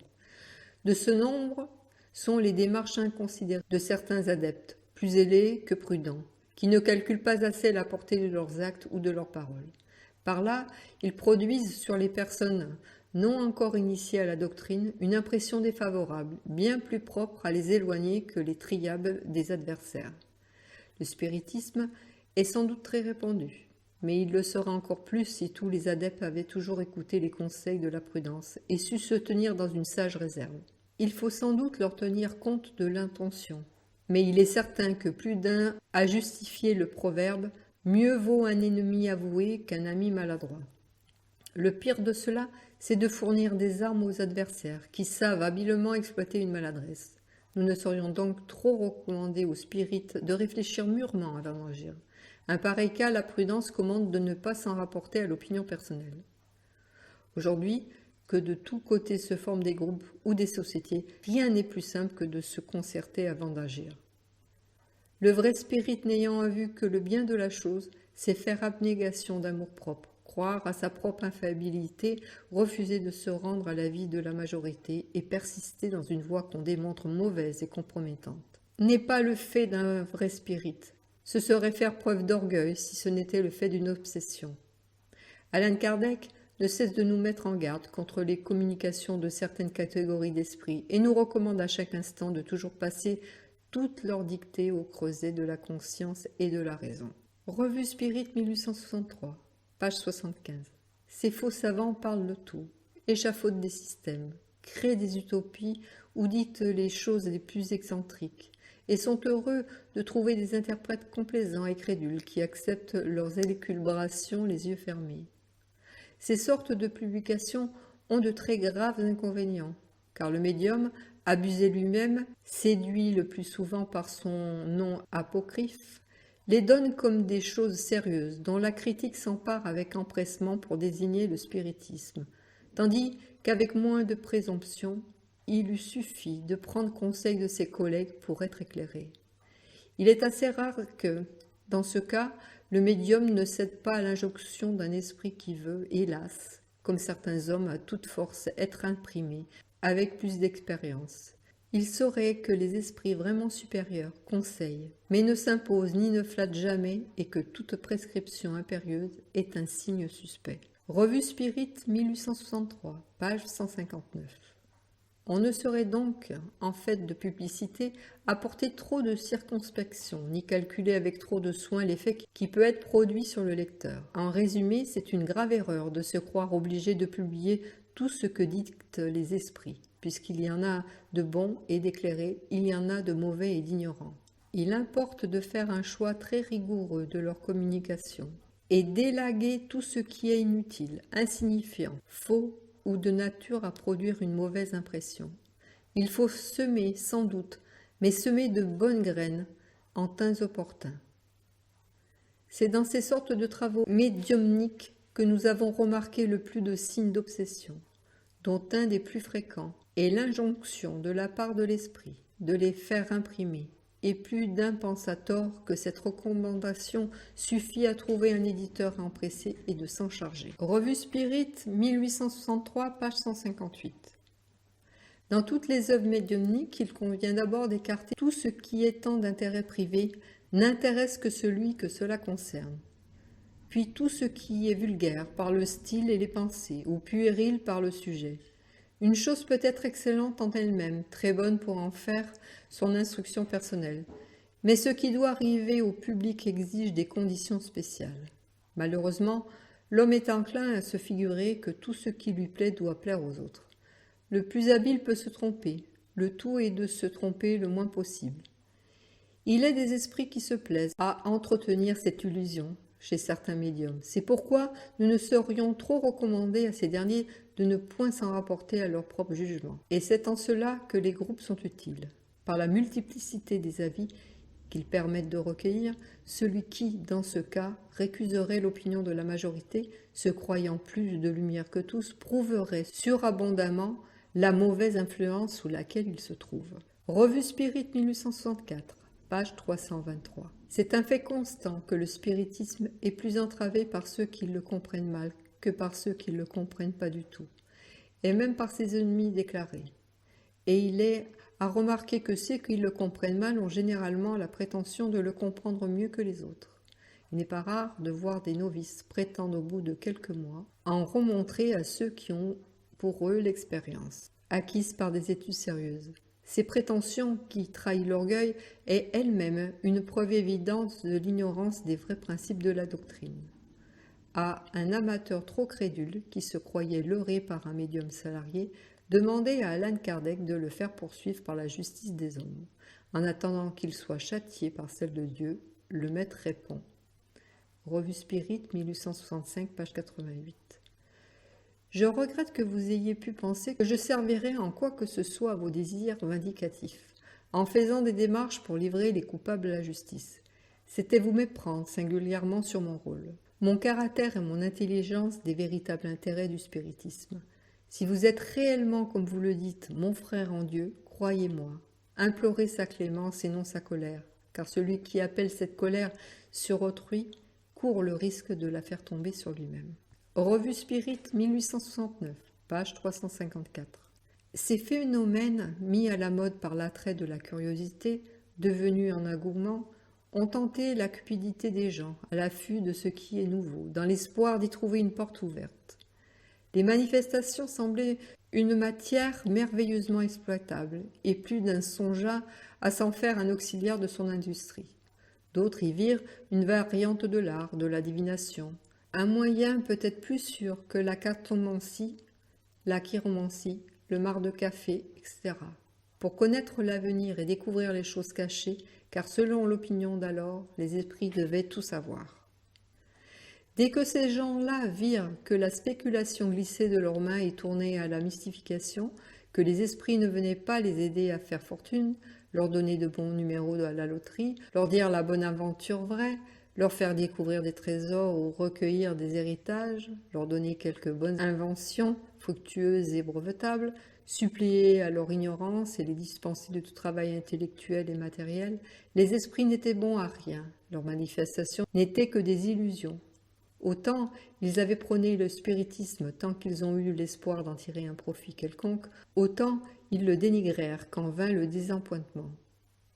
De ce nombre sont les démarches inconsidérées de certains adeptes, plus zélés que prudents, qui ne calculent pas assez la portée de leurs actes ou de leurs paroles. Par là, ils produisent sur les personnes non encore initiées à la doctrine une impression défavorable, bien plus propre à les éloigner que les triables des adversaires. Le spiritisme est sans doute très répandu, mais il le sera encore plus si tous les adeptes avaient toujours écouté les conseils de la prudence et su se tenir dans une sage réserve. Il faut sans doute leur tenir compte de l'intention, mais il est certain que plus d'un a justifié le proverbe « Mieux vaut un ennemi avoué qu'un ami maladroit ». Le pire de cela, c'est de fournir des armes aux adversaires qui savent habilement exploiter une maladresse. Nous ne saurions donc trop recommander aux spirites de réfléchir mûrement avant d'agir. Un pareil cas, la prudence commande de ne pas s'en rapporter à l'opinion personnelle. Aujourd'hui, que de tous côtés se forment des groupes ou des sociétés, rien n'est plus simple que de se concerter avant d'agir. Le vrai spirit n'ayant vu que le bien de la chose, c'est faire abnégation d'amour-propre, croire à sa propre infaillibilité, refuser de se rendre à l'avis de la majorité et persister dans une voie qu'on démontre mauvaise et compromettante. N'est pas le fait d'un vrai spirit. Ce serait faire preuve d'orgueil si ce n'était le fait d'une obsession. Alan Kardec ne cesse de nous mettre en garde contre les communications de certaines catégories d'esprits et nous recommande à chaque instant de toujours passer toutes leurs dictées au creuset de la conscience et de la raison. Revue Spirit 1863, page 75. Ces faux savants parlent de tout, échafaudent des systèmes, créent des utopies ou dictent les choses les plus excentriques, et sont heureux de trouver des interprètes complaisants et crédules qui acceptent leurs élucubrations les yeux fermés. Ces sortes de publications ont de très graves inconvénients, car le médium, abusé lui-même, séduit le plus souvent par son nom apocryphe, les donne comme des choses sérieuses dont la critique s'empare avec empressement pour désigner le spiritisme, tandis qu'avec moins de présomption, il lui suffit de prendre conseil de ses collègues pour être éclairé. Il est assez rare que, dans ce cas, le médium ne cède pas à l'injonction d'un esprit qui veut, hélas, comme certains hommes à toute force, être imprimé, avec plus d'expérience. Il saurait que les esprits vraiment supérieurs conseillent, mais ne s'imposent ni ne flattent jamais et que toute prescription impérieuse est un signe suspect. Revue Spirit 1863, page 159. On ne saurait donc, en fait de publicité, apporter trop de circonspection, ni calculer avec trop de soin l'effet qui peut être produit sur le lecteur. En résumé, c'est une grave erreur de se croire obligé de publier tout ce que dictent les esprits, puisqu'il y en a de bons et d'éclairés, il y en a de mauvais et d'ignorants. Il importe de faire un choix très rigoureux de leur communication, et d'élaguer tout ce qui est inutile, insignifiant, faux, ou de nature à produire une mauvaise impression. Il faut semer, sans doute, mais semer de bonnes graines en temps opportuns. C'est dans ces sortes de travaux médiumniques que nous avons remarqué le plus de signes d'obsession. dont un des plus fréquents est l'injonction de la part de l'esprit de les faire imprimer, et plus d'un pense à tort que cette recommandation suffit à trouver un éditeur empressé et de s'en charger. Revue Spirit, 1863, page 158. Dans toutes les œuvres médiumniques, il convient d'abord d'écarter tout ce qui, étant d'intérêt privé, n'intéresse que celui que cela concerne, puis tout ce qui est vulgaire par le style et les pensées, ou puéril par le sujet. Une chose peut être excellente en elle-même, très bonne pour en faire son instruction personnelle, mais ce qui doit arriver au public exige des conditions spéciales. Malheureusement, l'homme est enclin à se figurer que tout ce qui lui plaît doit plaire aux autres. Le plus habile peut se tromper, le tout est de se tromper le moins possible. Il est des esprits qui se plaisent à entretenir cette illusion chez certains médiums. C'est pourquoi nous ne saurions trop recommander à ces derniers de ne point s'en rapporter à leur propre jugement. Et c'est en cela que les groupes sont utiles. Par la multiplicité des avis qu'ils permettent de recueillir, celui qui, dans ce cas, récuserait l'opinion de la majorité, se croyant plus de lumière que tous, prouverait surabondamment la mauvaise influence sous laquelle il se trouve. Revue Spirit 1864, page 323. C'est un fait constant que le spiritisme est plus entravé par ceux qui le comprennent mal que par ceux qui ne le comprennent pas du tout, et même par ses ennemis déclarés. Et il est à remarquer que ceux qui le comprennent mal ont généralement la prétention de le comprendre mieux que les autres. Il n'est pas rare de voir des novices prétendre au bout de quelques mois en remontrer à ceux qui ont pour eux l'expérience, acquise par des études sérieuses. Ces prétentions qui trahissent l'orgueil est elle-même une preuve évidente de l'ignorance des vrais principes de la doctrine. À un amateur trop crédule, qui se croyait leurré par un médium salarié, demandait à Allan Kardec de le faire poursuivre par la justice des hommes. En attendant qu'il soit châtié par celle de Dieu, le maître répond. Revue Spirit, 1865, page 88. Je regrette que vous ayez pu penser que je servirais en quoi que ce soit à vos désirs vindicatifs, en faisant des démarches pour livrer les coupables à la justice. C'était vous méprendre singulièrement sur mon rôle. Mon caractère et mon intelligence des véritables intérêts du spiritisme. Si vous êtes réellement, comme vous le dites, mon frère en Dieu, croyez-moi, implorez sa clémence et non sa colère, car celui qui appelle cette colère sur autrui court le risque de la faire tomber sur lui-même. Revue Spirit 1869, page 354. Ces phénomènes, mis à la mode par l'attrait de la curiosité, devenus un engouement, ont tenté la cupidité des gens, à l'affût de ce qui est nouveau, dans l'espoir d'y trouver une porte ouverte. Les manifestations semblaient une matière merveilleusement exploitable, et plus d'un songea à s'en faire un auxiliaire de son industrie. D'autres y virent une variante de l'art, de la divination, un moyen peut-être plus sûr que la cartomancie, la chiromancie, le marc de café, etc., pour connaître l'avenir et découvrir les choses cachées, car selon l'opinion d'alors, les esprits devaient tout savoir. Dès que ces gens-là virent que la spéculation glissait de leurs mains et tournait à la mystification, que les esprits ne venaient pas les aider à faire fortune, leur donner de bons numéros à la loterie, leur dire la bonne aventure vraie, leur faire découvrir des trésors ou recueillir des héritages, leur donner quelques bonnes inventions fructueuses et brevetables, supplier à leur ignorance et les dispenser de tout travail intellectuel et matériel, les esprits n'étaient bons à rien, leurs manifestations n'étaient que des illusions. Autant ils avaient prôné le spiritisme tant qu'ils ont eu l'espoir d'en tirer un profit quelconque, autant ils le dénigrèrent quand vint le désappointement.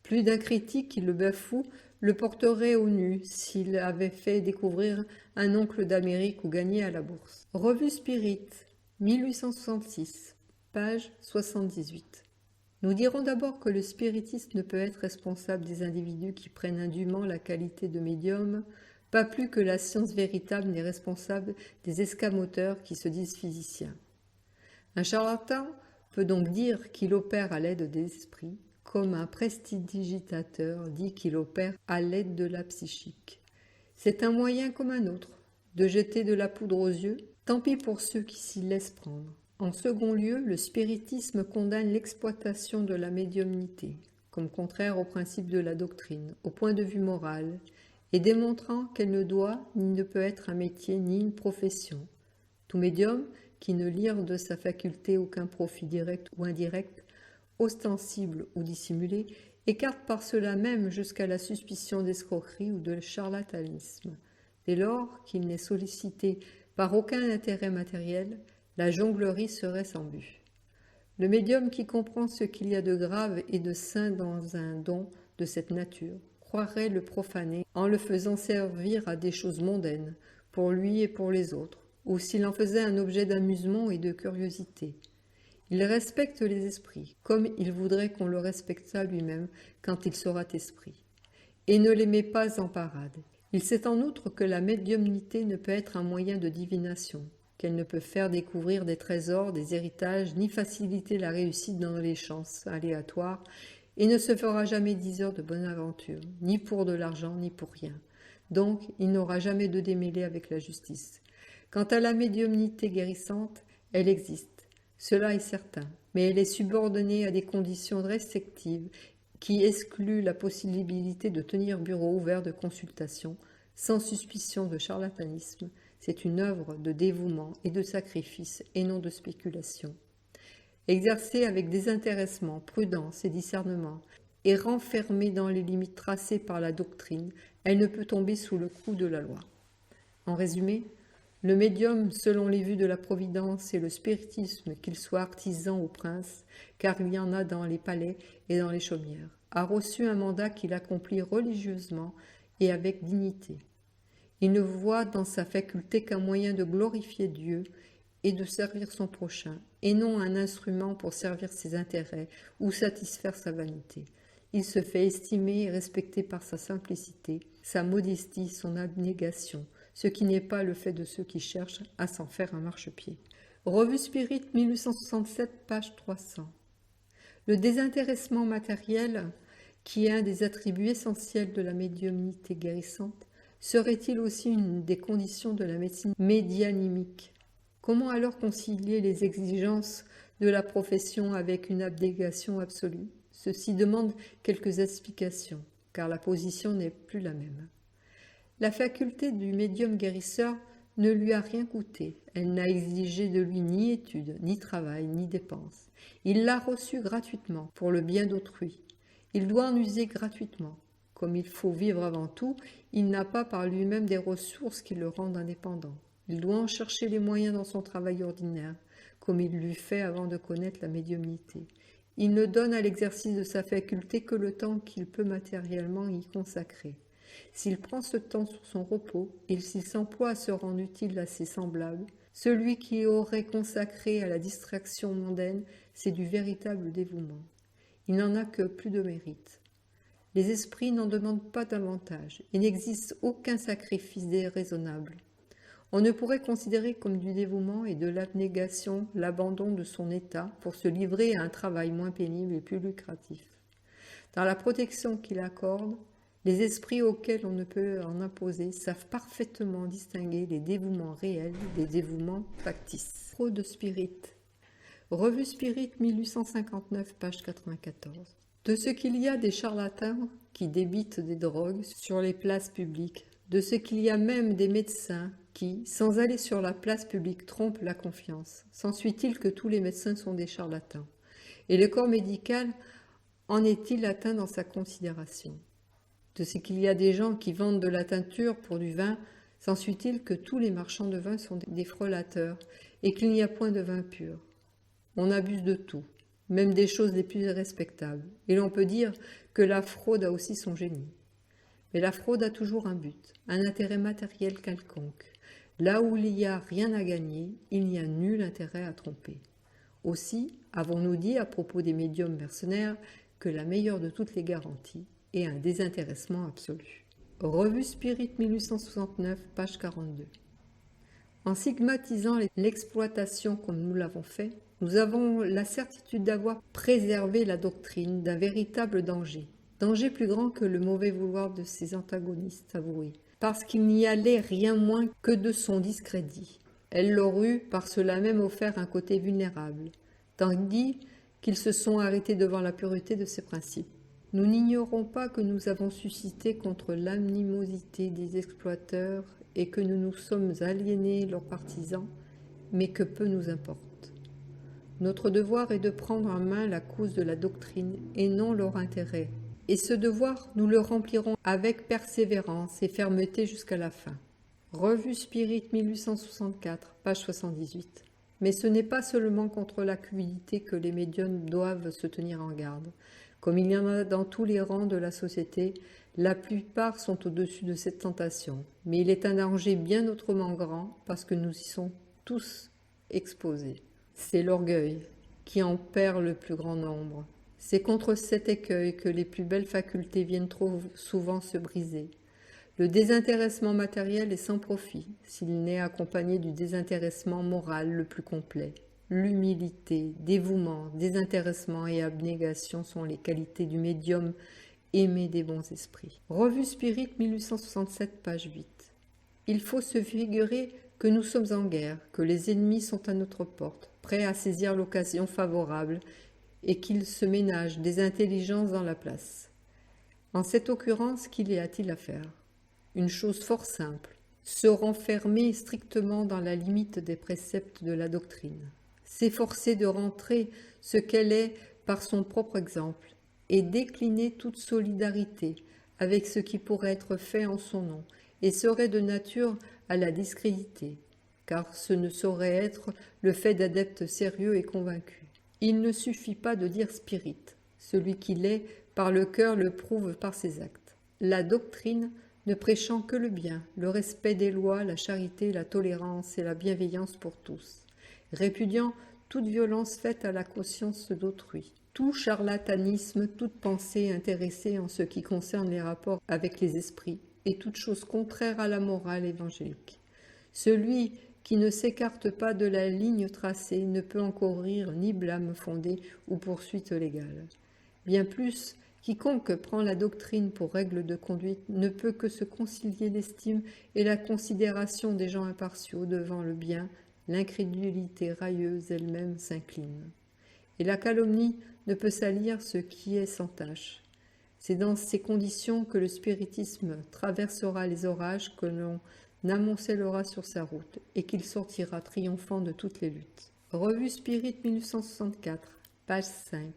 Plus d'un critique qui le bafoue le porterait au nu s'il avait fait découvrir un oncle d'Amérique ou gagné à la bourse. Revue Spirit, 1866, page 78. Nous dirons d'abord que le spiritisme ne peut être responsable des individus qui prennent indûment la qualité de médium, pas plus que la science véritable n'est responsable des escamoteurs qui se disent physiciens. Un charlatan peut donc dire qu'il opère à l'aide des esprits, comme un prestidigitateur dit qu'il opère à l'aide de la psychique. C'est un moyen comme un autre, de jeter de la poudre aux yeux, tant pis pour ceux qui s'y laissent prendre. En second lieu, le spiritisme condamne l'exploitation de la médiumnité, comme contraire au principe de la doctrine, au point de vue moral, et démontrant qu'elle ne doit ni ne peut être un métier ni une profession. Tout médium qui ne lire de sa faculté aucun profit direct ou indirect, ostensible ou dissimulé, écarte par cela même jusqu'à la suspicion d'escroquerie ou de charlatanisme. Dès lors qu'il n'est sollicité par aucun intérêt matériel, la jonglerie serait sans but. Le médium qui comprend ce qu'il y a de grave et de saint dans un don de cette nature croirait le profaner en le faisant servir à des choses mondaines, pour lui et pour les autres, ou s'il en faisait un objet d'amusement et de curiosité. Il respecte les esprits, comme il voudrait qu'on le respectât lui-même quand il sera esprit, et ne les met pas en parade. Il sait en outre que la médiumnité ne peut être un moyen de divination, qu'elle ne peut faire découvrir des trésors, des héritages, ni faciliter la réussite dans les chances aléatoires, et ne se fera jamais diseur de bonne aventure, ni pour de l'argent, ni pour rien. Donc, il n'aura jamais de démêlé avec la justice. Quant à la médiumnité guérissante, elle existe, cela est certain, mais elle est subordonnée à des conditions restrictives qui excluent la possibilité de tenir bureau ouvert de consultation, sans suspicion de charlatanisme. C'est une œuvre de dévouement et de sacrifice, et non de spéculation. Exercée avec désintéressement, prudence et discernement, et renfermée dans les limites tracées par la doctrine, elle ne peut tomber sous le coup de la loi. En résumé, le médium, selon les vues de la providence et le spiritisme, qu'il soit artisan ou prince, car il y en a dans les palais et dans les chaumières, a reçu un mandat qu'il accomplit religieusement et avec dignité. Il ne voit dans sa faculté qu'un moyen de glorifier Dieu et de servir son prochain, et non un instrument pour servir ses intérêts ou satisfaire sa vanité. Il se fait estimer et respecter par sa simplicité, sa modestie, son abnégation, ce qui n'est pas le fait de ceux qui cherchent à s'en faire un marchepied. Revue Spirit, 1867, page 300. Le désintéressement matériel, qui est un des attributs essentiels de la médiumnité guérissante, serait-il aussi une des conditions de la médecine médianimique? Comment alors concilier les exigences de la profession avec une abnégation absolue? Ceci demande quelques explications, car la position n'est plus la même. La faculté du médium guérisseur ne lui a rien coûté. Elle n'a exigé de lui ni études, ni travail, ni dépenses. Il l'a reçue gratuitement, pour le bien d'autrui. Il doit en user gratuitement. Comme il faut vivre avant tout, il n'a pas par lui-même des ressources qui le rendent indépendant. Il doit en chercher les moyens dans son travail ordinaire, comme il l'eût fait avant de connaître la médiumnité. Il ne donne à l'exercice de sa faculté que le temps qu'il peut matériellement y consacrer. S'il prend ce temps sur son repos et s'il s'emploie à se rendre utile à ses semblables, celui qui aurait consacré à la distraction mondaine, c'est du véritable dévouement. Il n'en a que plus de mérite. Les esprits n'en demandent pas davantage. Il n'existe aucun sacrifice déraisonnable. On ne pourrait considérer comme du dévouement et de l'abnégation l'abandon de son état pour se livrer à un travail moins pénible et plus lucratif. Dans la protection qu'il accorde, les esprits auxquels on ne peut en imposer savent parfaitement distinguer les dévouements réels des dévouements factices. Pro de Spirit. Revue Spirit 1859, page 94. De ce qu'il y a des charlatans qui débitent des drogues sur les places publiques, de ce qu'il y a même des médecins qui, sans aller sur la place publique, trompent la confiance. S'ensuit-il que tous les médecins sont des charlatans? Et le corps médical en est-il atteint dans sa considération? De ce qu'il y a des gens qui vendent de la teinture pour du vin, s'ensuit-il que tous les marchands de vin sont des frelateurs et qu'il n'y a point de vin pur? On abuse de tout, même des choses les plus respectables, et l'on peut dire que la fraude a aussi son génie. Mais la fraude a toujours un but, un intérêt matériel quelconque. Là où il n'y a rien à gagner, il n'y a nul intérêt à tromper. Aussi, avons-nous dit à propos des médiums mercenaires que la meilleure de toutes les garanties est un désintéressement absolu. Revue Spirit 1869, page 42. En stigmatisant l'exploitation comme nous l'avons fait, nous avons la certitude d'avoir préservé la doctrine d'un véritable danger. Danger plus grand que le mauvais vouloir de ses antagonistes avoués, parce qu'il n'y allait rien moins que de son discrédit. Elle leur eut par cela même offert un côté vulnérable, tandis qu'ils se sont arrêtés devant la pureté de ses principes. Nous n'ignorons pas que nous avons suscité contre l'animosité des exploiteurs et que nous nous sommes aliénés leurs partisans, mais que peu nous importe. Notre devoir est de prendre en main la cause de la doctrine et non leur intérêt. Et ce devoir, nous le remplirons avec persévérance et fermeté jusqu'à la fin. Revue Spirit 1864, page 78. Mais ce n'est pas seulement contre la cupidité que les médiums doivent se tenir en garde. Comme il y en a dans tous les rangs de la société, la plupart sont au-dessus de cette tentation. Mais il est un danger bien autrement grand parce que nous y sommes tous exposés. C'est l'orgueil qui en perd le plus grand nombre. C'est contre cet écueil que les plus belles facultés viennent trop souvent se briser. Le désintéressement matériel est sans profit s'il n'est accompagné du désintéressement moral le plus complet. L'humilité, dévouement, désintéressement et abnégation sont les qualités du médium aimé des bons esprits. Revue Spirit 1867, page 8. Il faut se figurer que nous sommes en guerre, que les ennemis sont à notre porte, prêts à saisir l'occasion favorable et qu'ils se ménagent des intelligences dans la place. En cette occurrence, qu'il y a-t-il à faire ? Une chose fort simple, se renfermer strictement dans la limite des préceptes de la doctrine, s'efforcer de rentrer ce qu'elle est par son propre exemple, et décliner toute solidarité avec ce qui pourrait être fait en son nom, et serait de nature à la discréditer, car ce ne saurait être le fait d'adeptes sérieux et convaincus. Il ne suffit pas de dire spirit, celui qui l'est par le cœur le prouve par ses actes. La doctrine, ne prêchant que le bien, le respect des lois, la charité, la tolérance et la bienveillance pour tous, répudiant toute violence faite à la conscience d'autrui, tout charlatanisme, toute pensée intéressée en ce qui concerne les rapports avec les esprits, et toute chose contraire à la morale évangélique. Celui qui ne s'écarte pas de la ligne tracée ne peut encourir ni blâme fondé ou poursuite légale. Bien plus, quiconque prend la doctrine pour règle de conduite ne peut que se concilier l'estime et la considération des gens impartiaux devant le bien, l'incrédulité railleuse elle-même s'incline. Et la calomnie ne peut salir ce qui est sans tache. C'est dans ces conditions que le spiritisme traversera les orages, que l'on amoncellera sur sa route et qu'il sortira triomphant de toutes les luttes. Revue Spirit 1864, page 5.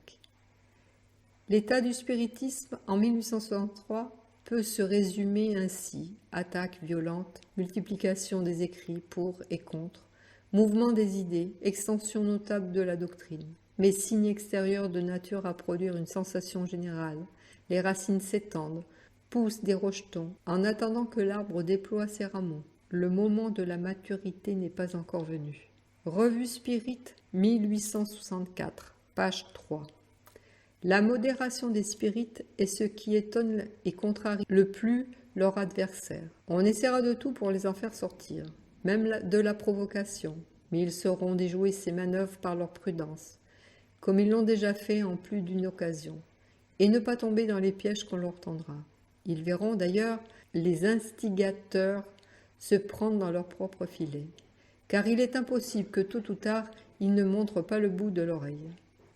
L'état du spiritisme en 1863 peut se résumer ainsi: attaque violente, multiplication des écrits pour et contre, mouvement des idées, extension notable de la doctrine, mais signes extérieurs de nature à produire une sensation générale. Les racines s'étendent, poussent des rejetons, en attendant que l'arbre déploie ses rameaux. Le moment de la maturité n'est pas encore venu. Revue Spirit 1864, page 3. La modération des spirites est ce qui étonne et contrarie le plus leur adversaire. On essaiera de tout pour les en faire sortir, même de la provocation, mais ils sauront déjouer ces manœuvres par leur prudence, comme ils l'ont déjà fait en plus d'une occasion, et ne pas tomber dans les pièges qu'on leur tendra. Ils verront d'ailleurs les instigateurs se prendre dans leur propre filet, car il est impossible que tôt ou tard ils ne montrent pas le bout de l'oreille.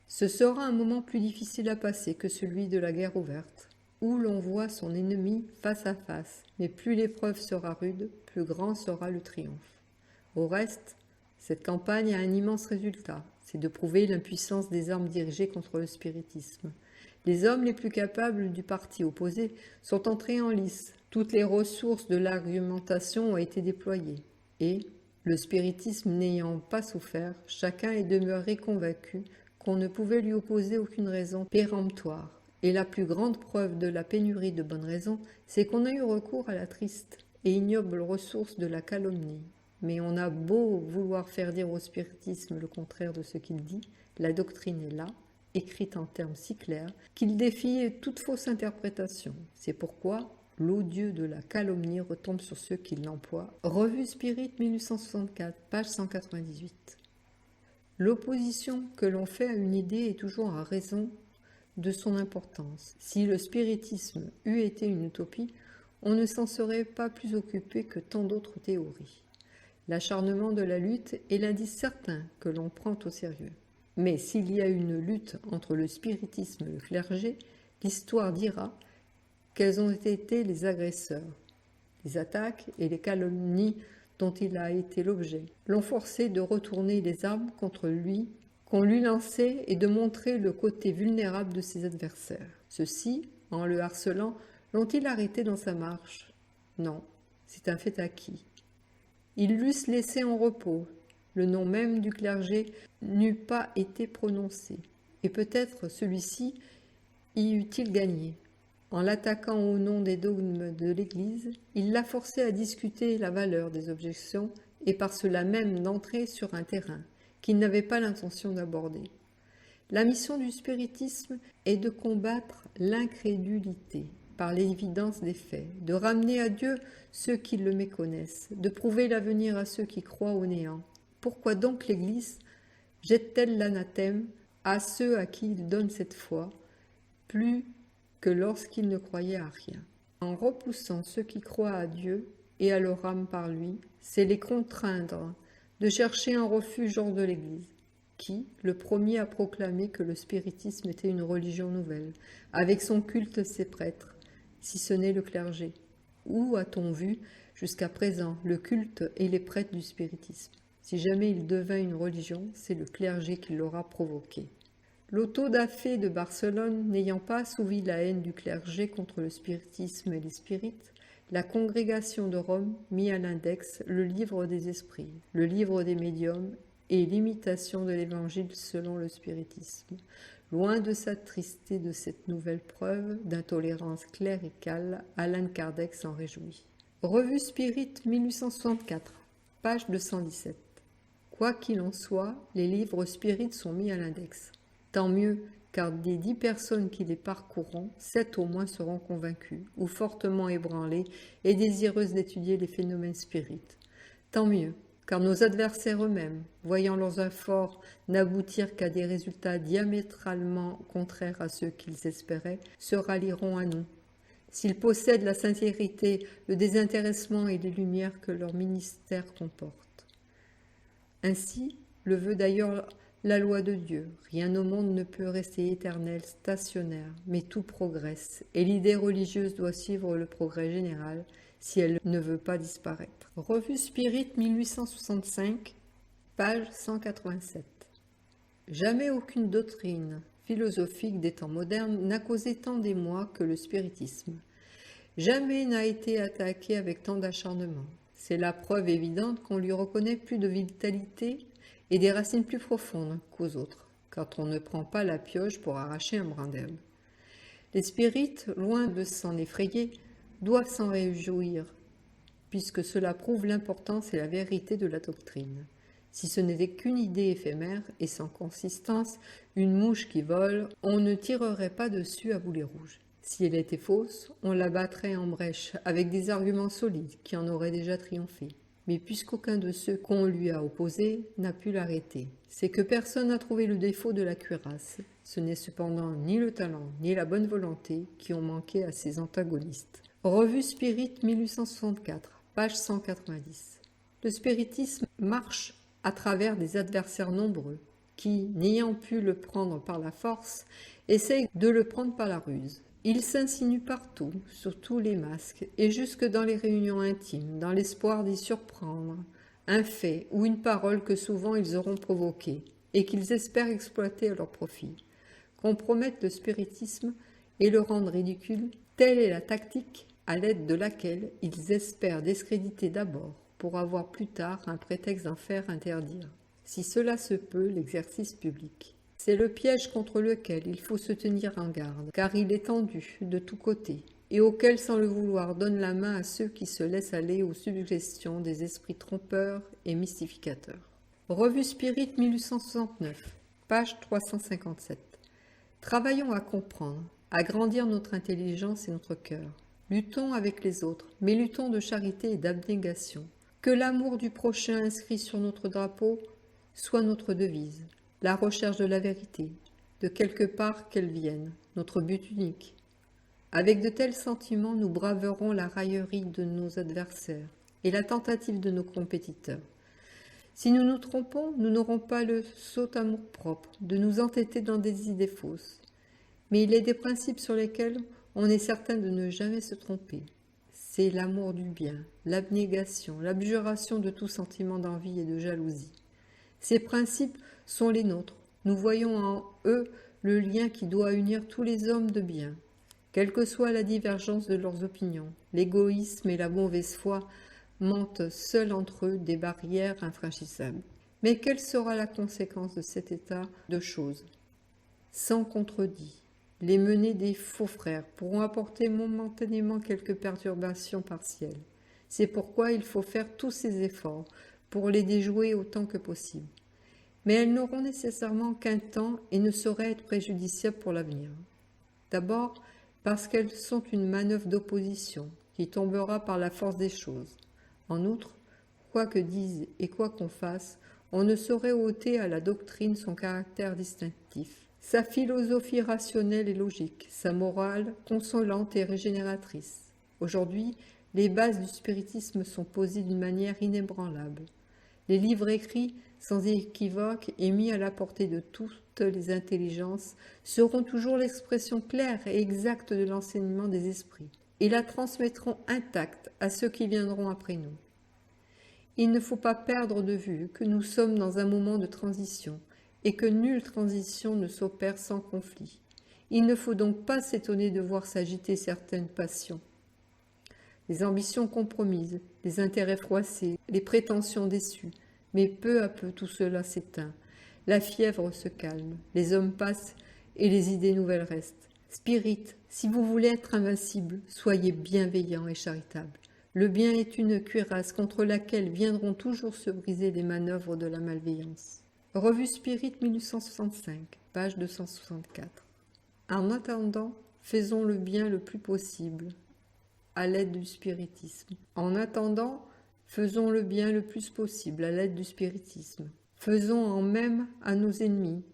Ce sera un moment plus difficile à passer que celui de la guerre ouverte, où l'on voit son ennemi face à face, mais plus l'épreuve sera rude, plus grand sera le triomphe. Au reste, cette campagne a un immense résultat, c'est de prouver l'impuissance des armes dirigées contre le spiritisme. Les hommes les plus capables du parti opposé sont entrés en lice, toutes les ressources de l'argumentation ont été déployées, et, le spiritisme n'ayant pas souffert, chacun est demeuré convaincu qu'on ne pouvait lui opposer aucune raison péremptoire. Et la plus grande preuve de la pénurie de bonnes raisons, c'est qu'on a eu recours à la triste et ignoble ressource de la calomnie. Mais on a beau vouloir faire dire au spiritisme le contraire de ce qu'il dit, la doctrine est là, écrite en termes si clairs, qu'il défie toute fausse interprétation. C'est pourquoi l'odieux de la calomnie retombe sur ceux qui l'emploient. Revue Spirit 1864, page 198. L'opposition que l'on fait à une idée est toujours à raison de son importance. Si le spiritisme eût été une utopie, on ne s'en serait pas plus occupé que tant d'autres théories. L'acharnement de la lutte est l'indice certain que l'on prend au sérieux. Mais s'il y a une lutte entre le spiritisme et le clergé, l'histoire dira quels ont été les agresseurs. Les attaques et les calomnies dont il a été l'objet, l'ont forcé de retourner les armes contre lui qu'on lui lançait et de montrer le côté vulnérable de ses adversaires. Ceux-ci, en le harcelant, l'ont-ils arrêté dans sa marche? Non, c'est un fait acquis. Ils l'eussent laissé en repos, le nom même du clergé n'eût pas été prononcé, et peut-être celui-ci y eût-il gagné. En l'attaquant au nom des dogmes de l'Église, il l'a forcé à discuter la valeur des objections et par cela même d'entrer sur un terrain qu'il n'avait pas l'intention d'aborder. La mission du spiritisme est de combattre l'incrédulité par l'évidence des faits, de ramener à Dieu ceux qui le méconnaissent, de prouver l'avenir à ceux qui croient au néant. Pourquoi donc l'Église jette-t-elle l'anathème à ceux à qui il donne cette foi, plus que lorsqu'ils ne croyaient à rien? En repoussant ceux qui croient à Dieu et à leur âme par lui, c'est les contraindre de chercher un refuge hors de l'Église, qui, le premier à proclamer que le spiritisme était une religion nouvelle, avec son culte et ses prêtres, si ce n'est le clergé. Où a-t-on vu, jusqu'à présent, le culte et les prêtres du spiritisme? Si jamais il devint une religion, c'est le clergé qui l'aura provoqué. L'auto-da-fé de Barcelone n'ayant pas assouvi la haine du clergé contre le spiritisme et les spirites, la congrégation de Rome mit à l'index le livre des esprits, le livre des médiums et l'imitation de l'évangile selon le spiritisme. Loin de s'attrister de cette nouvelle preuve d'intolérance cléricale, Allan Kardec s'en réjouit. Revue Spirit 1864, page 217. Quoi qu'il en soit, les livres spirites sont mis à l'index. Tant mieux, car des 10 personnes qui les parcourront, 7 au moins seront convaincues, ou fortement ébranlées et désireuses d'étudier les phénomènes spirites. Tant mieux, car nos adversaires eux-mêmes, voyant leurs efforts n'aboutir qu'à des résultats diamétralement contraires à ceux qu'ils espéraient, se rallieront à nous. S'ils possèdent la sincérité, le désintéressement et les lumières que leur ministère comporte. Ainsi le veut d'ailleurs la loi de Dieu. Rien au monde ne peut rester éternel, stationnaire, mais tout progresse, et l'idée religieuse doit suivre le progrès général si elle ne veut pas disparaître. Revue Spirit 1865, page 187. Jamais aucune doctrine philosophique des temps modernes n'a causé tant d'émoi que le spiritisme. Jamais n'a été attaqué avec tant d'acharnement. C'est la preuve évidente qu'on lui reconnaît plus de vitalité et des racines plus profondes qu'aux autres, quand on ne prend pas la pioche pour arracher un brin d'herbe. Les spirites, loin de s'en effrayer, doivent s'en réjouir, puisque cela prouve l'importance et la vérité de la doctrine. Si ce n'était qu'une idée éphémère et sans consistance, une mouche qui vole, on ne tirerait pas dessus à boulet rouge. Si elle était fausse, on la battrait en brèche avec des arguments solides qui en auraient déjà triomphé. Mais puisqu'aucun de ceux qu'on lui a opposés n'a pu l'arrêter, c'est que personne n'a trouvé le défaut de la cuirasse. Ce n'est cependant ni le talent ni la bonne volonté qui ont manqué à ses antagonistes. Revue Spirit 1864, page 190. Le spiritisme marche à travers des adversaires nombreux qui, n'ayant pu le prendre par la force, essayent de le prendre par la ruse. Il s'insinue partout, sur tous les masques, et jusque dans les réunions intimes, dans l'espoir d'y surprendre un fait ou une parole que souvent ils auront provoqué, et qu'ils espèrent exploiter à leur profit. Compromettre le spiritisme et le rendre ridicule, telle est la tactique à l'aide de laquelle ils espèrent discréditer d'abord, pour avoir plus tard un prétexte d'en faire interdire, si cela se peut, l'exercice public. C'est le piège contre lequel il faut se tenir en garde, car il est tendu de tous côtés, et auquel, sans le vouloir, donne la main à ceux qui se laissent aller aux suggestions des esprits trompeurs et mystificateurs. Revue Spirit 1869, page 357. Travaillons à comprendre, à grandir notre intelligence et notre cœur. Luttons avec les autres, mais luttons de charité et d'abnégation. Que l'amour du prochain inscrit sur notre drapeau soit notre devise. La recherche de la vérité, de quelque part qu'elle vienne, notre but unique. Avec de tels sentiments, nous braverons la raillerie de nos adversaires et la tentative de nos compétiteurs. Si nous nous trompons, nous n'aurons pas le sot amour-propre de nous entêter dans des idées fausses. Mais il est des principes sur lesquels on est certain de ne jamais se tromper. c'est l'amour du bien, l'abnégation, l'abjuration de tout sentiment d'envie et de jalousie. Ces principes sont les nôtres. Nous voyons en eux le lien qui doit unir tous les hommes de bien. Quelle que soit la divergence de leurs opinions, l'égoïsme et la mauvaise foi montent seuls entre eux des barrières infranchissables. Mais quelle sera la conséquence de cet état de choses? Sans contredit, les menées des faux frères pourront apporter momentanément quelques perturbations partielles. C'est pourquoi il faut faire tous ces efforts pour les déjouer autant que possible. Mais elles n'auront nécessairement qu'un temps et ne sauraient être préjudiciables pour l'avenir. D'abord, parce qu'elles sont une manœuvre d'opposition qui tombera par la force des choses. En outre, quoi que dise et quoi qu'on fasse, on ne saurait ôter à la doctrine son caractère distinctif, sa philosophie rationnelle et logique, sa morale consolante et régénératrice. Aujourd'hui, les bases du spiritisme sont posées d'une manière inébranlable. Les livres écrits, sans équivoque et mis à la portée de toutes les intelligences, seront toujours l'expression claire et exacte de l'enseignement des esprits, et la transmettront intacte à ceux qui viendront après nous. Il ne faut pas perdre de vue que nous sommes dans un moment de transition, et que nulle transition ne s'opère sans conflit. Il ne faut donc pas s'étonner de voir s'agiter certaines passions. Les ambitions compromises, les intérêts froissés, les prétentions déçues, mais peu à peu tout cela s'éteint. La fièvre se calme, les hommes passent et les idées nouvelles restent. Spirit, si vous voulez être invincible, soyez bienveillant et charitable. Le bien est une cuirasse contre laquelle viendront toujours se briser les manœuvres de la malveillance. Revue Spirit 1865, page 264. En attendant, faisons le bien le plus possible à l'aide du spiritisme. En attendant, faisons le bien le plus possible à l'aide du spiritisme. Faisons en même à nos ennemis.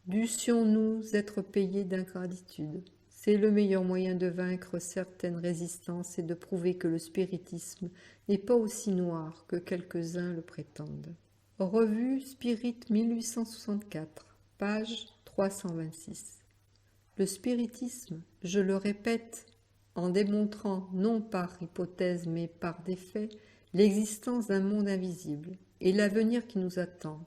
Dussions-nous être payés d'ingratitude. C'est le meilleur moyen de vaincre certaines résistances et de prouver que le spiritisme n'est pas aussi noir que quelques-uns le prétendent. Revue Spirit 1864, page 326. Le spiritisme, je le répète, en démontrant non par hypothèse mais par des faits l'existence d'un monde invisible et l'avenir qui nous attend,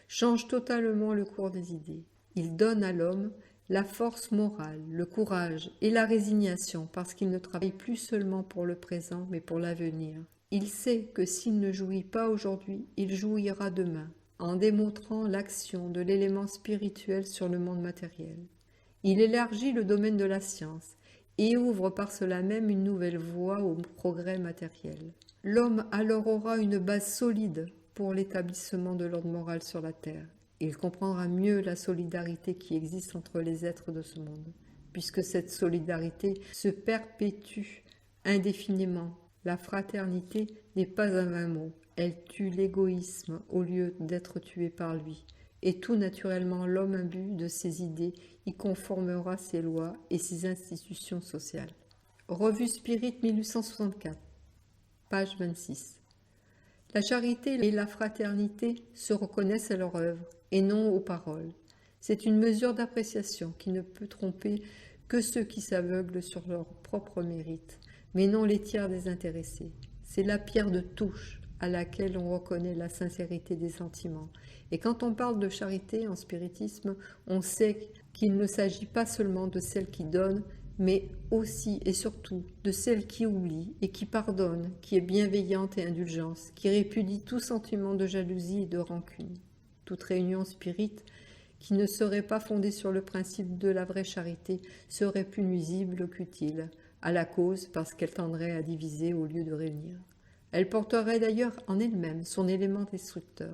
change totalement le cours des idées. Il donne à l'homme la force morale, le courage et la résignation parce qu'il ne travaille plus seulement pour le présent mais pour l'avenir. Il sait que s'il ne jouit pas aujourd'hui, il jouira demain, en démontrant l'action de l'élément spirituel sur le monde matériel. Il élargit le domaine de la science et ouvre par cela même une nouvelle voie au progrès matériel. L'homme alors aura une base solide pour l'établissement de l'ordre moral sur la terre. Il comprendra mieux la solidarité qui existe entre les êtres de ce monde, puisque cette solidarité se perpétue indéfiniment. La fraternité n'est pas un vain mot, elle tue l'égoïsme au lieu d'être tué par lui. Et tout naturellement, l'homme imbu de ses idées y conformera ses lois et ses institutions sociales. Revue Spirit 1864, page 26. La charité et la fraternité se reconnaissent à leur œuvre et non aux paroles. C'est une mesure d'appréciation qui ne peut tromper que ceux qui s'aveuglent sur leur propre mérite, mais non les tiers désintéressés. C'est la pierre de touche à laquelle on reconnaît la sincérité des sentiments. Et quand on parle de charité en spiritisme, on sait qu'il ne s'agit pas seulement de celle qui donne, mais aussi et surtout de celle qui oublie et qui pardonne, qui est bienveillante et indulgente, qui répudie tout sentiment de jalousie et de rancune. Toute réunion spirite qui ne serait pas fondée sur le principe de la vraie charité serait plus nuisible qu'utile à la cause parce qu'elle tendrait à diviser au lieu de réunir. Elle porterait d'ailleurs en elle-même son élément destructeur.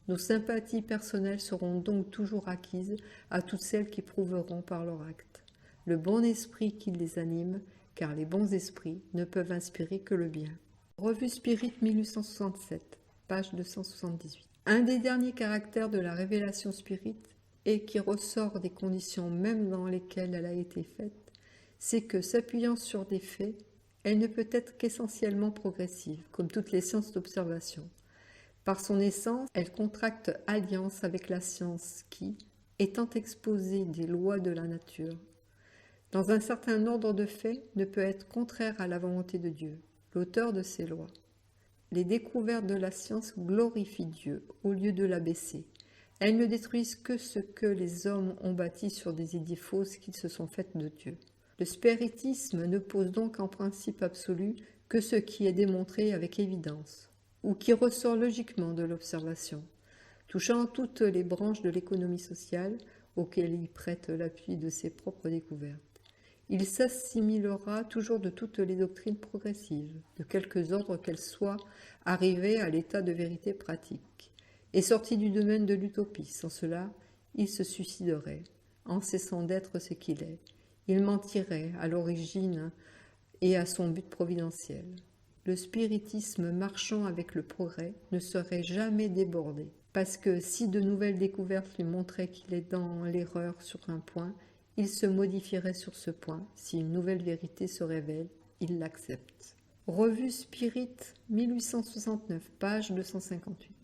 Nos sympathies personnelles seront donc toujours acquises à toutes celles qui prouveront par leur acte le bon esprit qui les anime, car les bons esprits ne peuvent inspirer que le bien. Revue Spirit 1867, page 278. Un des derniers caractères de la révélation spirit, et qui ressort des conditions même dans lesquelles elle a été faite, c'est que, s'appuyant sur des faits, elle ne peut être qu'essentiellement progressive, comme toutes les sciences d'observation. Par son essence, elle contracte alliance avec la science qui, étant exposée des lois de la nature, dans un certain ordre de faits, ne peut être contraire à la volonté de Dieu, l'auteur de ces lois. Les découvertes de la science glorifient Dieu au lieu de l'abaisser. Elles ne détruisent que ce que les hommes ont bâti sur des idées fausses qu'ils se sont faites de Dieu. Le spiritisme ne pose donc en principe absolu que ce qui est démontré avec évidence, ou qui ressort logiquement de l'observation, touchant toutes les branches de l'économie sociale auxquelles il prête l'appui de ses propres découvertes. Il s'assimilera toujours de toutes les doctrines progressives, de quelque ordre qu'elles soient, arrivées à l'état de vérité pratique, et sorti du domaine de l'utopie. Sans cela, il se suiciderait, en cessant d'être ce qu'il est. Il mentirait à l'origine et à son but providentiel. Le spiritisme marchant avec le progrès ne serait jamais débordé, parce que si de nouvelles découvertes lui montraient qu'il est dans l'erreur sur un point, il se modifierait sur ce point. Si une nouvelle vérité se révèle, il l'accepte. Revue Spirit, 1869, page 258.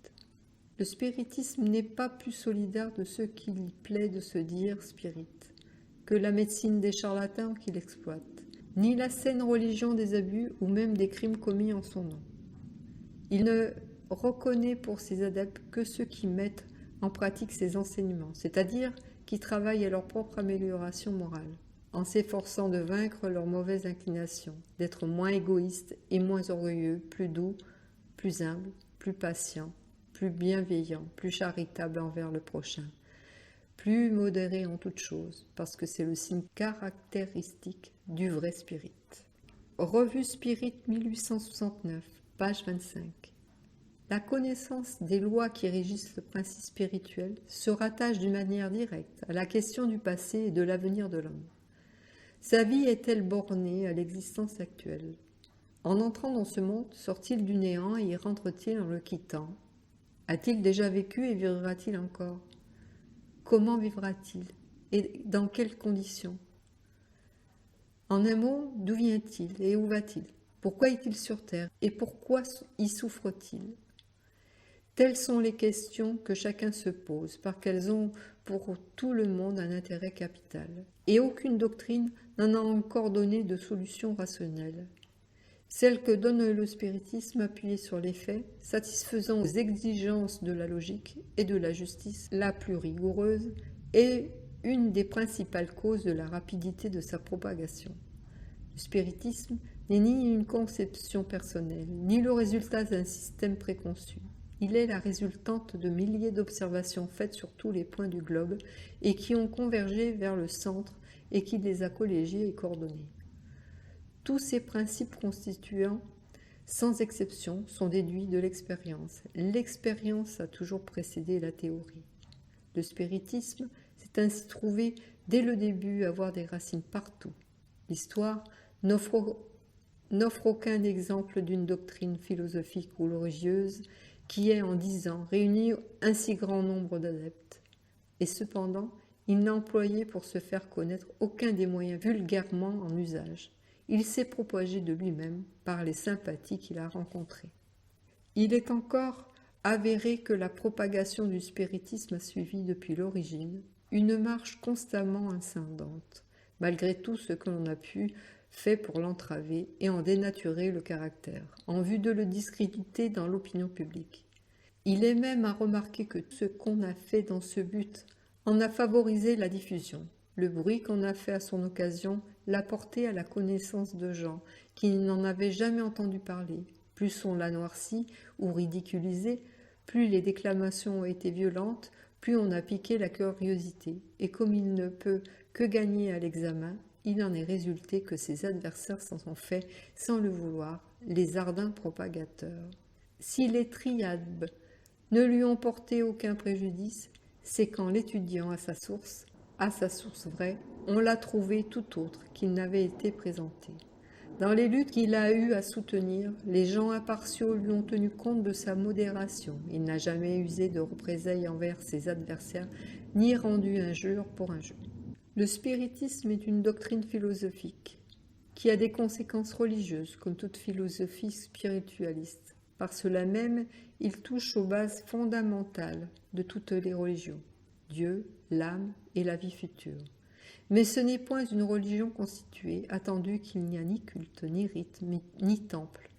Le spiritisme n'est pas plus solidaire de ceux qui lui plaît de se dire spirit que la médecine des charlatans qui l'exploitent, ni la saine religion des abus ou même des crimes commis en son nom. Il ne reconnaît pour ses adeptes que ceux qui mettent en pratique ses enseignements, c'est-à-dire qui travaillent à leur propre amélioration morale, en s'efforçant de vaincre leurs mauvaises inclinations, d'être moins égoïstes et moins orgueilleux, plus doux, plus humbles, plus patients, plus bienveillants, plus charitables envers le prochain, plus modérés en toutes choses, parce que c'est le signe caractéristique du vrai spirit. Revue Spirit 1869, page 25. La connaissance des lois qui régissent le principe spirituel se rattache d'une manière directe à la question du passé et de l'avenir de l'homme. Sa vie est-elle bornée à l'existence actuelle? En entrant dans ce monde, sort-il du néant et y rentre-t-il en le quittant? A-t-il déjà vécu et vivra-t-il encore? Comment vivra-t-il? Et dans quelles conditions? En un mot, d'où vient-il et où va-t-il? Pourquoi est-il sur terre et pourquoi y souffre-t-il? Telles sont les questions que chacun se pose, parce qu'elles ont pour tout le monde un intérêt capital. Et aucune doctrine n'en a encore donné de solution rationnelle. Celle que donne le spiritisme appuyée sur les faits, satisfaisant aux exigences de la logique et de la justice la plus rigoureuse, est une des principales causes de la rapidité de sa propagation. Le spiritisme n'est ni une conception personnelle, ni le résultat d'un système préconçu. Il est la résultante de milliers d'observations faites sur tous les points du globe et qui ont convergé vers le centre et qui les a collégiés et coordonnés. Tous ces principes constituants, sans exception, sont déduits de l'expérience. L'expérience a toujours précédé la théorie. Le spiritisme s'est ainsi trouvé dès le début à avoir des racines partout. L'histoire n'offre aucun exemple d'une doctrine philosophique ou religieuse qui ait en 10 ans réuni un si grand nombre d'adeptes. Et cependant, il n'a employé pour se faire connaître aucun des moyens vulgairement en usage. Il s'est propagé de lui-même par les sympathies qu'il a rencontrées. Il est encore avéré que la propagation du spiritisme a suivi depuis l'origine une marche constamment ascendante, malgré tout ce que l'on a pu faire pour l'entraver et en dénaturer le caractère, en vue de le discréditer dans l'opinion publique. Il est même à remarquer que ce qu'on a fait dans ce but en a favorisé la diffusion. Le bruit qu'on a fait à son occasion l'a porté à la connaissance de gens qui n'en avaient jamais entendu parler. Plus on l'a noirci ou ridiculisé, plus les déclamations ont été violentes, plus on a piqué la curiosité. Et comme il ne peut que gagner à l'examen, il en est résulté que ses adversaires s'en sont faits, sans le vouloir, les ardents propagateurs. Si les triades ne lui ont porté aucun préjudice, c'est qu'en l'étudiant à sa source vraie, on l'a trouvé tout autre qu'il n'avait été présenté. Dans les luttes qu'il a eu à soutenir, les gens impartiaux lui ont tenu compte de sa modération. Il n'a jamais usé de représailles envers ses adversaires, ni rendu injure pour injure. Le spiritisme est une doctrine philosophique qui a des conséquences religieuses, comme toute philosophie spiritualiste. Par cela même, il touche aux bases fondamentales de toutes les religions, Dieu, l'âme et la vie future. Mais ce n'est point une religion constituée, attendu qu'il n'y a ni culte, ni rite, ni temple,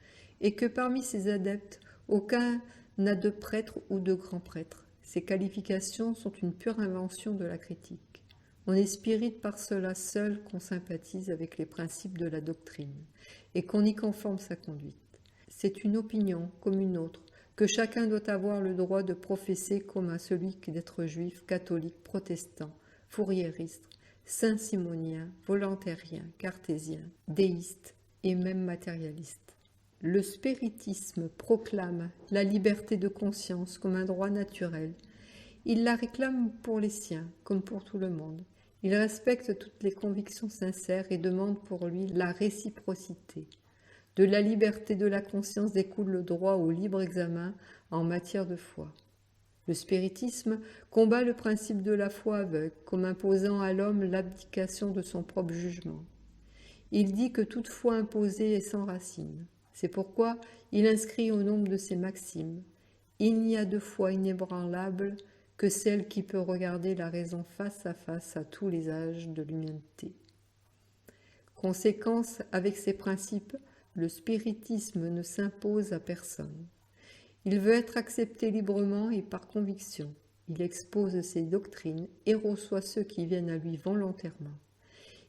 et que parmi ses adeptes, aucun n'a de prêtre ou de grand prêtre. Ces qualifications sont une pure invention de la critique. On est spirit par cela seul qu'on sympathise avec les principes de la doctrine, et qu'on y conforme sa conduite. C'est une opinion, comme une autre, que chacun doit avoir le droit de professer comme à celui d'être juif, catholique, protestant, fourriériste, saint-simonien, volontérien, cartésien, déiste et même matérialiste. Le spiritisme proclame la liberté de conscience comme un droit naturel. Il la réclame pour les siens, comme pour tout le monde. Il respecte toutes les convictions sincères et demande pour lui la réciprocité. De la liberté de la conscience découle le droit au libre examen en matière de foi. Le spiritisme combat le principe de la foi aveugle, comme imposant à l'homme l'abdication de son propre jugement. Il dit que toute foi imposée est sans racine. C'est pourquoi il inscrit au nombre de ses maximes « Il n'y a de foi inébranlable que celle qui peut regarder la raison face à tous les âges de l'humanité. » Conséquence, avec ces principes, le spiritisme ne s'impose à personne. Il veut être accepté librement et par conviction. Il expose ses doctrines et reçoit ceux qui viennent à lui volontairement.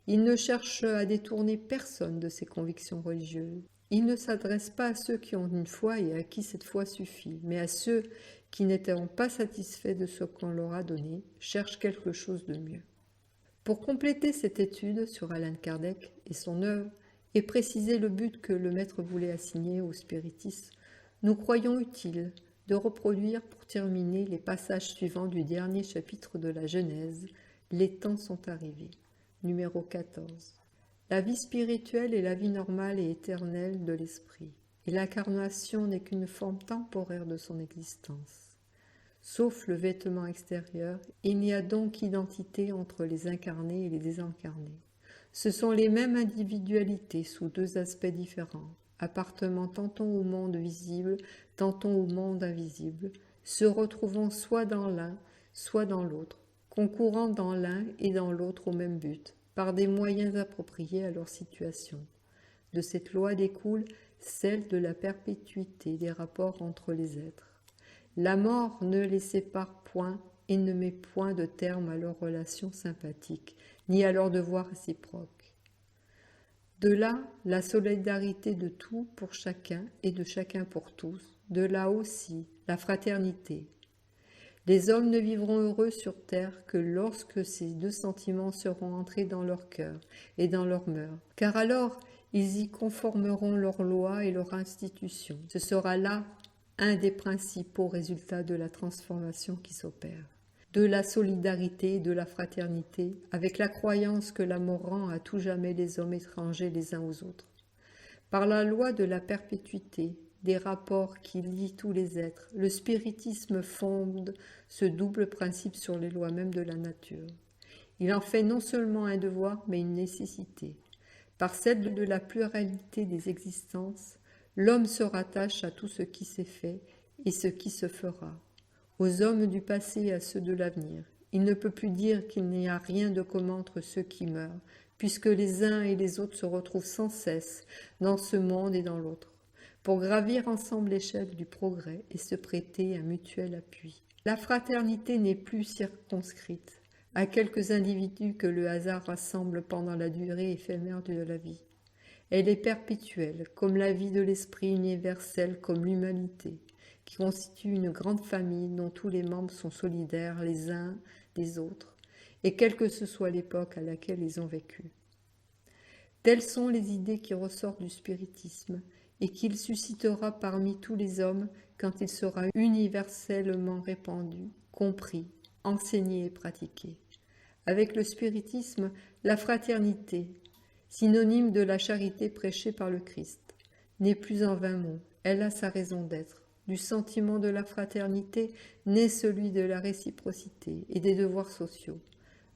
Il ne cherche à détourner personne de ses convictions religieuses. Il ne s'adresse pas à ceux qui ont une foi et à qui cette foi suffit, mais à ceux qui, n'étant pas satisfaits de ce qu'on leur a donné, cherchent quelque chose de mieux. Pour compléter cette étude sur Allan Kardec et son œuvre, et préciser le but que le maître voulait assigner au spiritisme, nous croyons utile de reproduire pour terminer les passages suivants du dernier chapitre de la Genèse, « Les temps sont arrivés », numéro 14. La vie spirituelle est la vie normale et éternelle de l'esprit, et l'incarnation n'est qu'une forme temporaire de son existence. Sauf le vêtement extérieur, il n'y a donc identité entre les incarnés et les désincarnés. Ce sont les mêmes individualités sous deux aspects différents, appartenant tantôt au monde visible, tantôt au monde invisible, se retrouvant soit dans l'un, soit dans l'autre, concourant dans l'un et dans l'autre au même but, par des moyens appropriés à leur situation. De cette loi découle celle de la perpétuité des rapports entre les êtres. La mort ne les sépare point et ne met point de terme à leurs relations sympathiques, ni à leurs devoirs réciproques. De là, la solidarité de tout pour chacun et de chacun pour tous, de là aussi, la fraternité. Les hommes ne vivront heureux sur terre que lorsque ces deux sentiments seront entrés dans leur cœur et dans leurs mœurs, car alors ils y conformeront leurs lois et leurs institutions. Ce sera là un des principaux résultats de la transformation qui s'opère. De la solidarité et de la fraternité, avec la croyance que la mort rend à tout jamais les hommes étrangers les uns aux autres. Par la loi de la perpétuité, des rapports qui lient tous les êtres, le spiritisme fonde ce double principe sur les lois mêmes de la nature. Il en fait non seulement un devoir, mais une nécessité. Par celle de la pluralité des existences, l'homme se rattache à tout ce qui s'est fait et ce qui se fera, aux hommes du passé et à ceux de l'avenir. Il ne peut plus dire qu'il n'y a rien de commun entre ceux qui meurent, puisque les uns et les autres se retrouvent sans cesse dans ce monde et dans l'autre, pour gravir ensemble l'échelle du progrès et se prêter un mutuel appui. La fraternité n'est plus circonscrite à quelques individus que le hasard rassemble pendant la durée éphémère de la vie. Elle est perpétuelle, comme la vie de l'esprit universel, comme l'humanité, qui constitue une grande famille dont tous les membres sont solidaires les uns des autres, et quelle que ce soit l'époque à laquelle ils ont vécu. Telles sont les idées qui ressortent du spiritisme, et qu'il suscitera parmi tous les hommes quand il sera universellement répandu, compris, enseigné et pratiqué. Avec le spiritisme, la fraternité, synonyme de la charité prêchée par le Christ, n'est plus en vain mot, elle a sa raison d'être. Du sentiment de la fraternité naît celui de la réciprocité et des devoirs sociaux.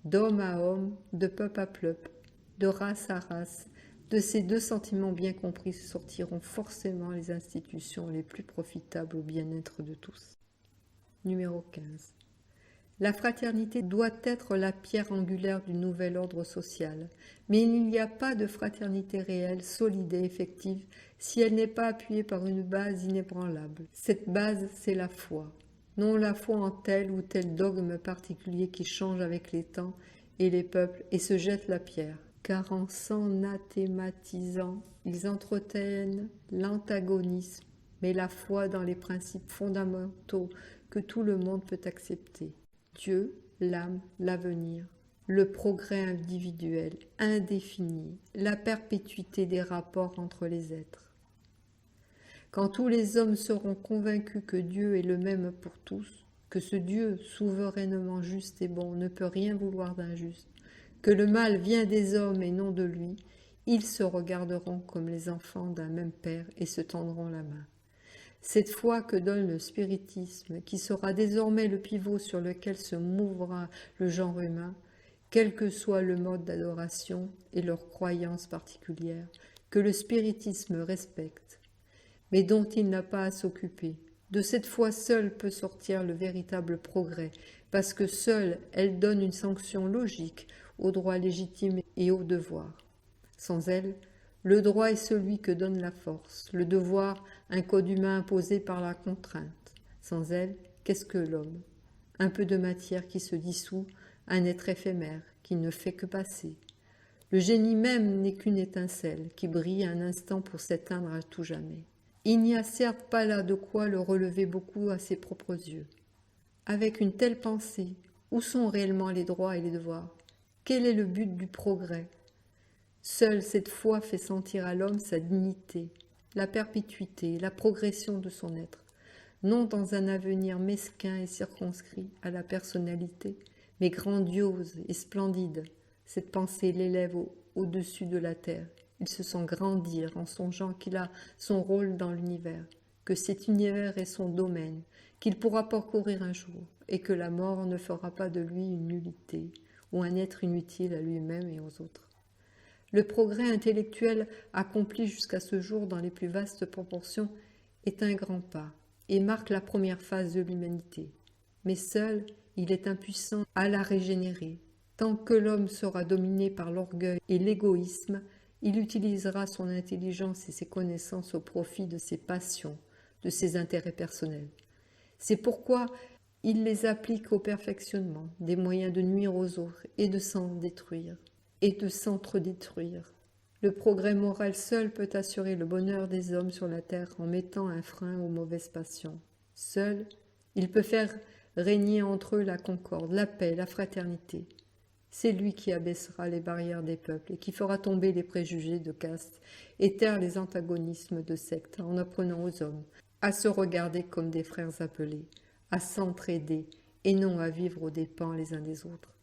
D'homme à homme, de peuple à peuple, de race à race, de ces deux sentiments bien compris sortiront forcément les institutions les plus profitables au bien-être de tous. Numéro 15. La fraternité doit être la pierre angulaire du nouvel ordre social, mais il n'y a pas de fraternité réelle, solide et effective si elle n'est pas appuyée par une base inébranlable. Cette base, c'est la foi. Non la foi en tel ou tel dogme particulier qui change avec les temps et les peuples et se jette la pierre, car en s'anathématisant, ils entretiennent l'antagonisme, mais la foi dans les principes fondamentaux que tout le monde peut accepter. Dieu, l'âme, l'avenir, le progrès individuel, indéfini, la perpétuité des rapports entre les êtres. Quand tous les hommes seront convaincus que Dieu est le même pour tous, que ce Dieu souverainement juste et bon ne peut rien vouloir d'injuste, que le mal vient des hommes et non de lui, ils se regarderont comme les enfants d'un même père et se tendront la main. Cette foi que donne le spiritisme, qui sera désormais le pivot sur lequel se mouvra le genre humain, quel que soit le mode d'adoration et leurs croyances particulières, que le spiritisme respecte, mais dont il n'a pas à s'occuper. De cette foi seule peut sortir le véritable progrès, parce que seule elle donne une sanction logique aux droits légitimes et aux devoirs. Sans elle, le droit est celui que donne la force, le devoir un code humain imposé par la contrainte. Sans elle, qu'est-ce que l'homme? Un peu de matière qui se dissout, un être éphémère qui ne fait que passer. Le génie même n'est qu'une étincelle qui brille un instant pour s'éteindre à tout jamais. Il n'y a certes pas là de quoi le relever beaucoup à ses propres yeux. Avec une telle pensée, où sont réellement les droits et les devoirs? Quel est le but du progrès? Seule cette foi fait sentir à l'homme sa dignité, la perpétuité, la progression de son être, non dans un avenir mesquin et circonscrit à la personnalité, mais grandiose et splendide. Cette pensée l'élève au-dessus de la terre. Il se sent grandir en songeant qu'il a son rôle dans l'univers, que cet univers est son domaine, qu'il pourra parcourir un jour, et que la mort ne fera pas de lui une nullité, ou un être inutile à lui-même et aux autres. Le progrès intellectuel accompli jusqu'à ce jour dans les plus vastes proportions est un grand pas et marque la première phase de l'humanité. Mais seul, il est impuissant à la régénérer. Tant que l'homme sera dominé par l'orgueil et l'égoïsme, il utilisera son intelligence et ses connaissances au profit de ses passions, de ses intérêts personnels. C'est pourquoi il les applique au perfectionnement, des moyens de nuire aux autres et de s'en détruire, et de s'entre-détruire. Le progrès moral seul peut assurer le bonheur des hommes sur la terre en mettant un frein aux mauvaises passions. Seul, il peut faire régner entre eux la concorde, la paix, la fraternité. C'est lui qui abaissera les barrières des peuples et qui fera tomber les préjugés de caste et taire les antagonismes de sectes en apprenant aux hommes à se regarder comme des frères appelés, à s'entraider et non à vivre aux dépens les uns des autres.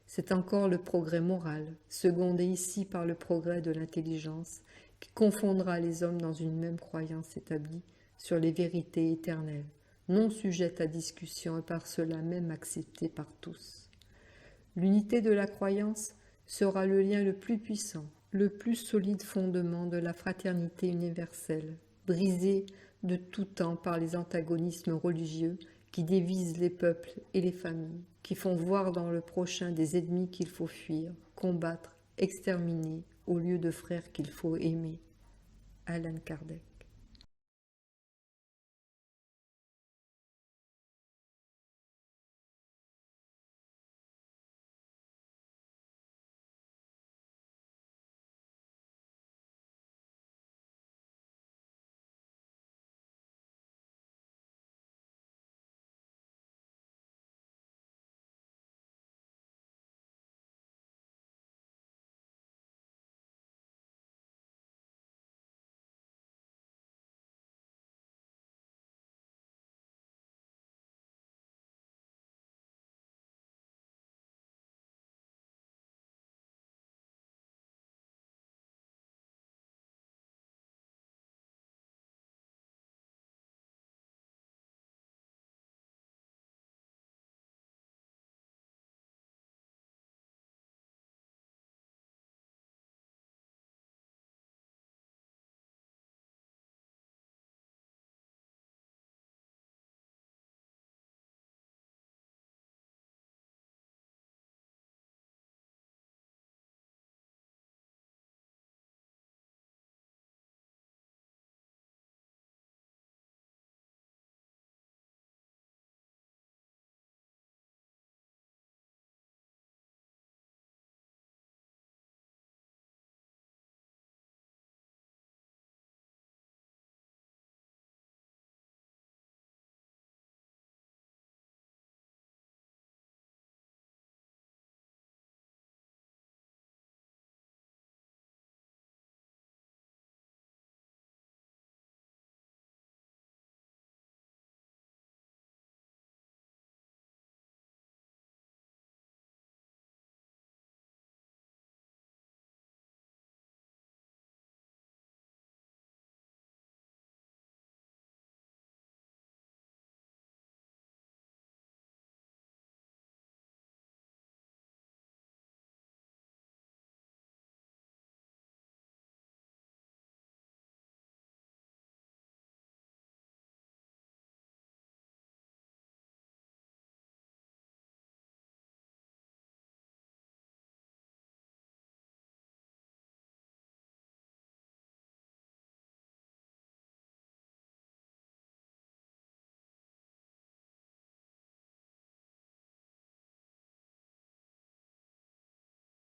C'est encore le progrès moral, secondé ici par le progrès de l'intelligence, qui confondra les hommes dans une même croyance établie sur les vérités éternelles, non sujettes à discussion et par cela même acceptées par tous. L'unité de la croyance sera le lien le plus puissant, le plus solide fondement de la fraternité universelle, brisé de tout temps par les antagonismes religieux qui divisent les peuples et les familles, qui font voir dans le prochain des ennemis qu'il faut fuir, combattre, exterminer, au lieu de frères qu'il faut aimer. Allan Kardec.